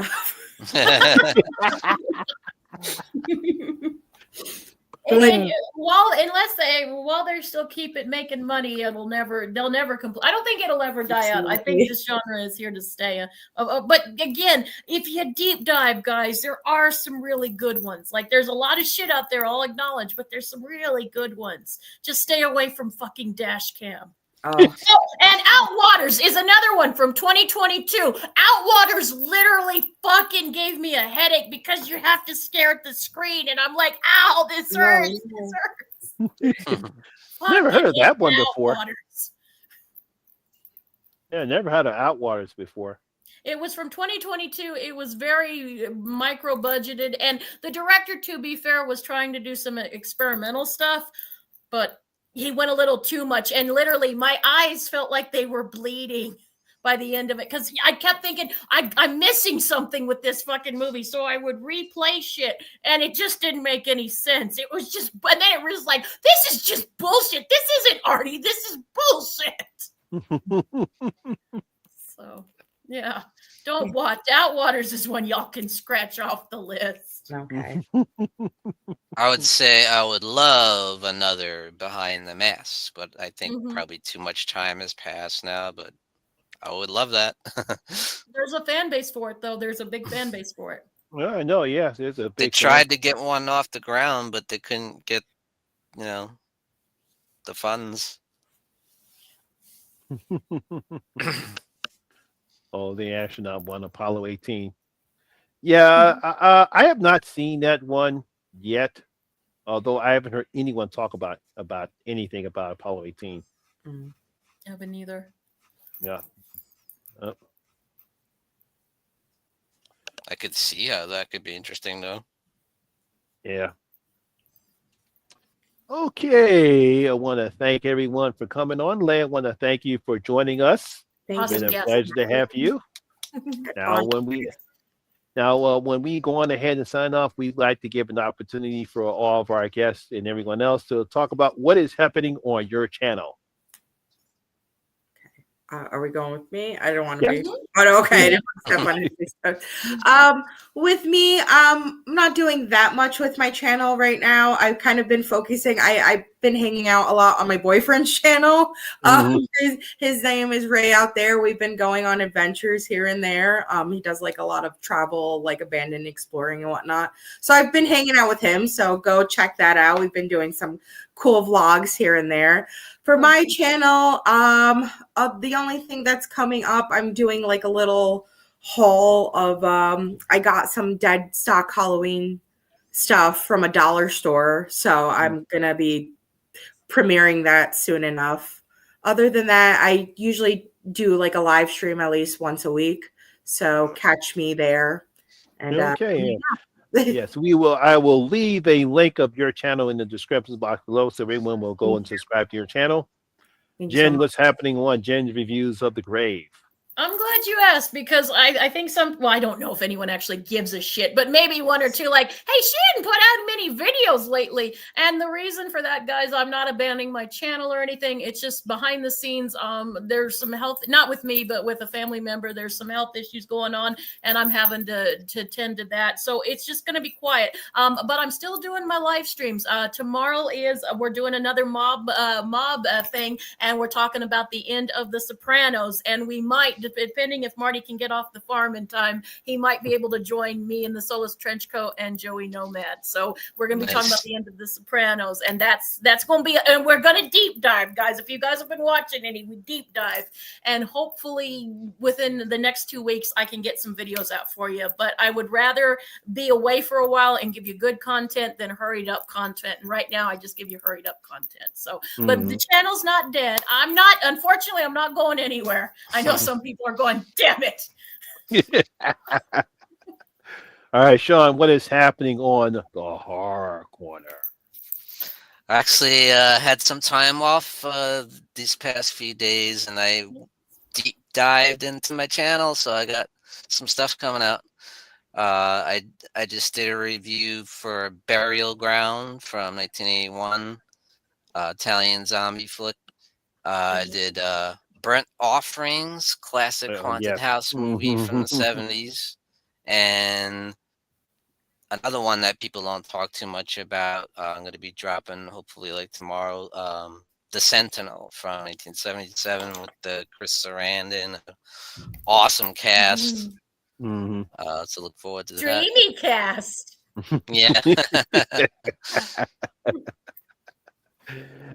while they're still making money, they'll never complete. I don't think it'll ever die out. I think this genre is here to stay. But again, if you deep dive, guys, there are some really good ones. Like there's a lot of shit out there, I'll acknowledge, but there's some really good ones. Just stay away from fucking dash cam. Oh. And Outwaters is another one from 2022. Outwaters literally fucking gave me a headache because you have to stare at the screen, and I'm like, ow, this hurts. This hurts. Never heard of that one before. Outwaters. Yeah, never had an Outwaters before. It was from 2022. It was very micro budgeted, and the director, to be fair, was trying to do some experimental stuff, but he went a little too much, and literally my eyes felt like they were bleeding by the end of it because I kept thinking I'm missing something with this fucking movie, so I would replay shit, and it just didn't make any sense. It was just, and then it was like, this is just bullshit. This isn't Artie. This is bullshit. So, yeah, don't watch. Outwaters is one y'all can scratch off the list. Okay. I would say I would love another Behind the Mask, but I think probably too much time has passed now, but I would love that. There's a fan base for it, though. There's a big fan base for it. Well, I know, yeah. There's a big They tried to get one off the ground, but they couldn't get, the funds. Oh, the astronaut one, Apollo 18. Yeah, I have not seen that one yet. Although I haven't heard anyone talk about anything about Apollo 18. Mm. I haven't either. Yeah. I could see how that could be interesting, though. Yeah. Okay. I want to thank everyone for coming on. Leigh, I want to thank you for joining us. It's been a pleasure to have you. Now, when we go on ahead and sign off, we'd like to give an opportunity for all of our guests and everyone else to talk about what is happening on your channel. Are we going with me? I don't want to be. Oh, okay. With me, I'm not doing that much with my channel right now. I've kind of been focusing. I've been hanging out a lot on my boyfriend's channel. His name is Ray out there. We've been going on adventures here and there. He does like a lot of travel, like abandoned exploring and whatnot. So I've been hanging out with him. So go check that out. We've been doing some cool vlogs here and there. For my channel, the only thing that's coming up, I'm doing like a little haul of, I got some dead stock Halloween stuff from a dollar store. So I'm going to be premiering that soon enough. Other than that, I usually do like a live stream at least once a week. So catch me there. And okay. Yes, we will. I will leave a link of your channel in the description box below so everyone will go and subscribe to your channel. Jen, what's happening on Jen's Reviews of the Grave? I'm glad you asked because I think I don't know if anyone actually gives a shit, but maybe one or two like, hey, she hadn't put out many videos lately. And the reason for that, guys, I'm not abandoning my channel or anything. It's just behind the scenes. There's some health, not with me, but with a family member. There's some health issues going on and I'm having to tend to that. So it's just going to be quiet. But I'm still doing my live streams. Tomorrow we're doing another mob thing and we're talking about the end of The Sopranos and we might, depending if Marty can get off the farm in time, he might be able to join me in the Solus Trenchcoat and Joey Nomad. So we're going to be talking about the end of The Sopranos, and that's going to be, and we're going to deep dive, guys. If you guys have been watching any, we deep dive, and hopefully within the next 2 weeks, I can get some videos out for you. But I would rather be away for a while and give you good content than hurried up content. And right now, I just give you hurried up content. So, but the channel's not dead. Unfortunately, I'm not going anywhere. I know some people are going, damn it. All right, Sean, what is happening on the Horror Corner? I actually had some time off these past few days, and I deep dived into my channel, so I got some stuff coming out. I just did a review for Burial Ground from 1981, Italian zombie flick. I did Burnt Offerings, classic haunted house movie from the 70s, and another one that people don't talk too much about. I'm going to be dropping hopefully like tomorrow. The Sentinel from 1977 with the Chris Sarandon, awesome cast. So look forward to that. Dreamy cast. Yeah.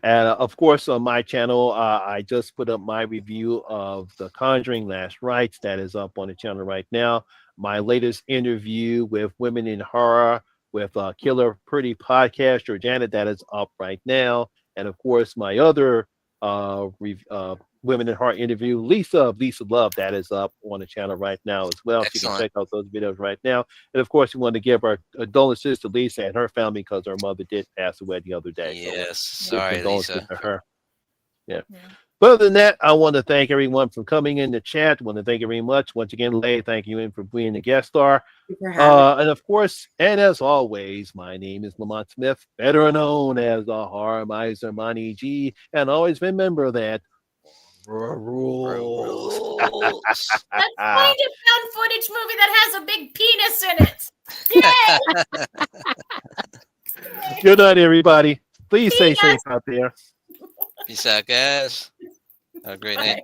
And of course, on my channel, I just put up my review of The Conjuring Last Rites. That is up on the channel right now. My latest interview with Women in Horror with Killer Pretty Podcast, Georgiana, that is up right now. And of course, my other Women in Horror interview, Lisa Love, that is up on the channel right now as well. So you can check out those videos right now. And of course, we want to give our condolences to Lisa and her family because her mother did pass away the other day. Yes, so sorry, Lisa. To her. Yeah. But other than that, I want to thank everyone for coming in the chat. I want to thank you very much. Once again, Leigh, thank you for being a guest star. And of course, and as always, my name is Lamont Smith, better known as the Horror Miser Monty G. And always remember that rules. Let's find a found footage movie that has a big penis in it. Yay! Good night, everybody. Please stay safe out there. Peace out, guys. Have a great night.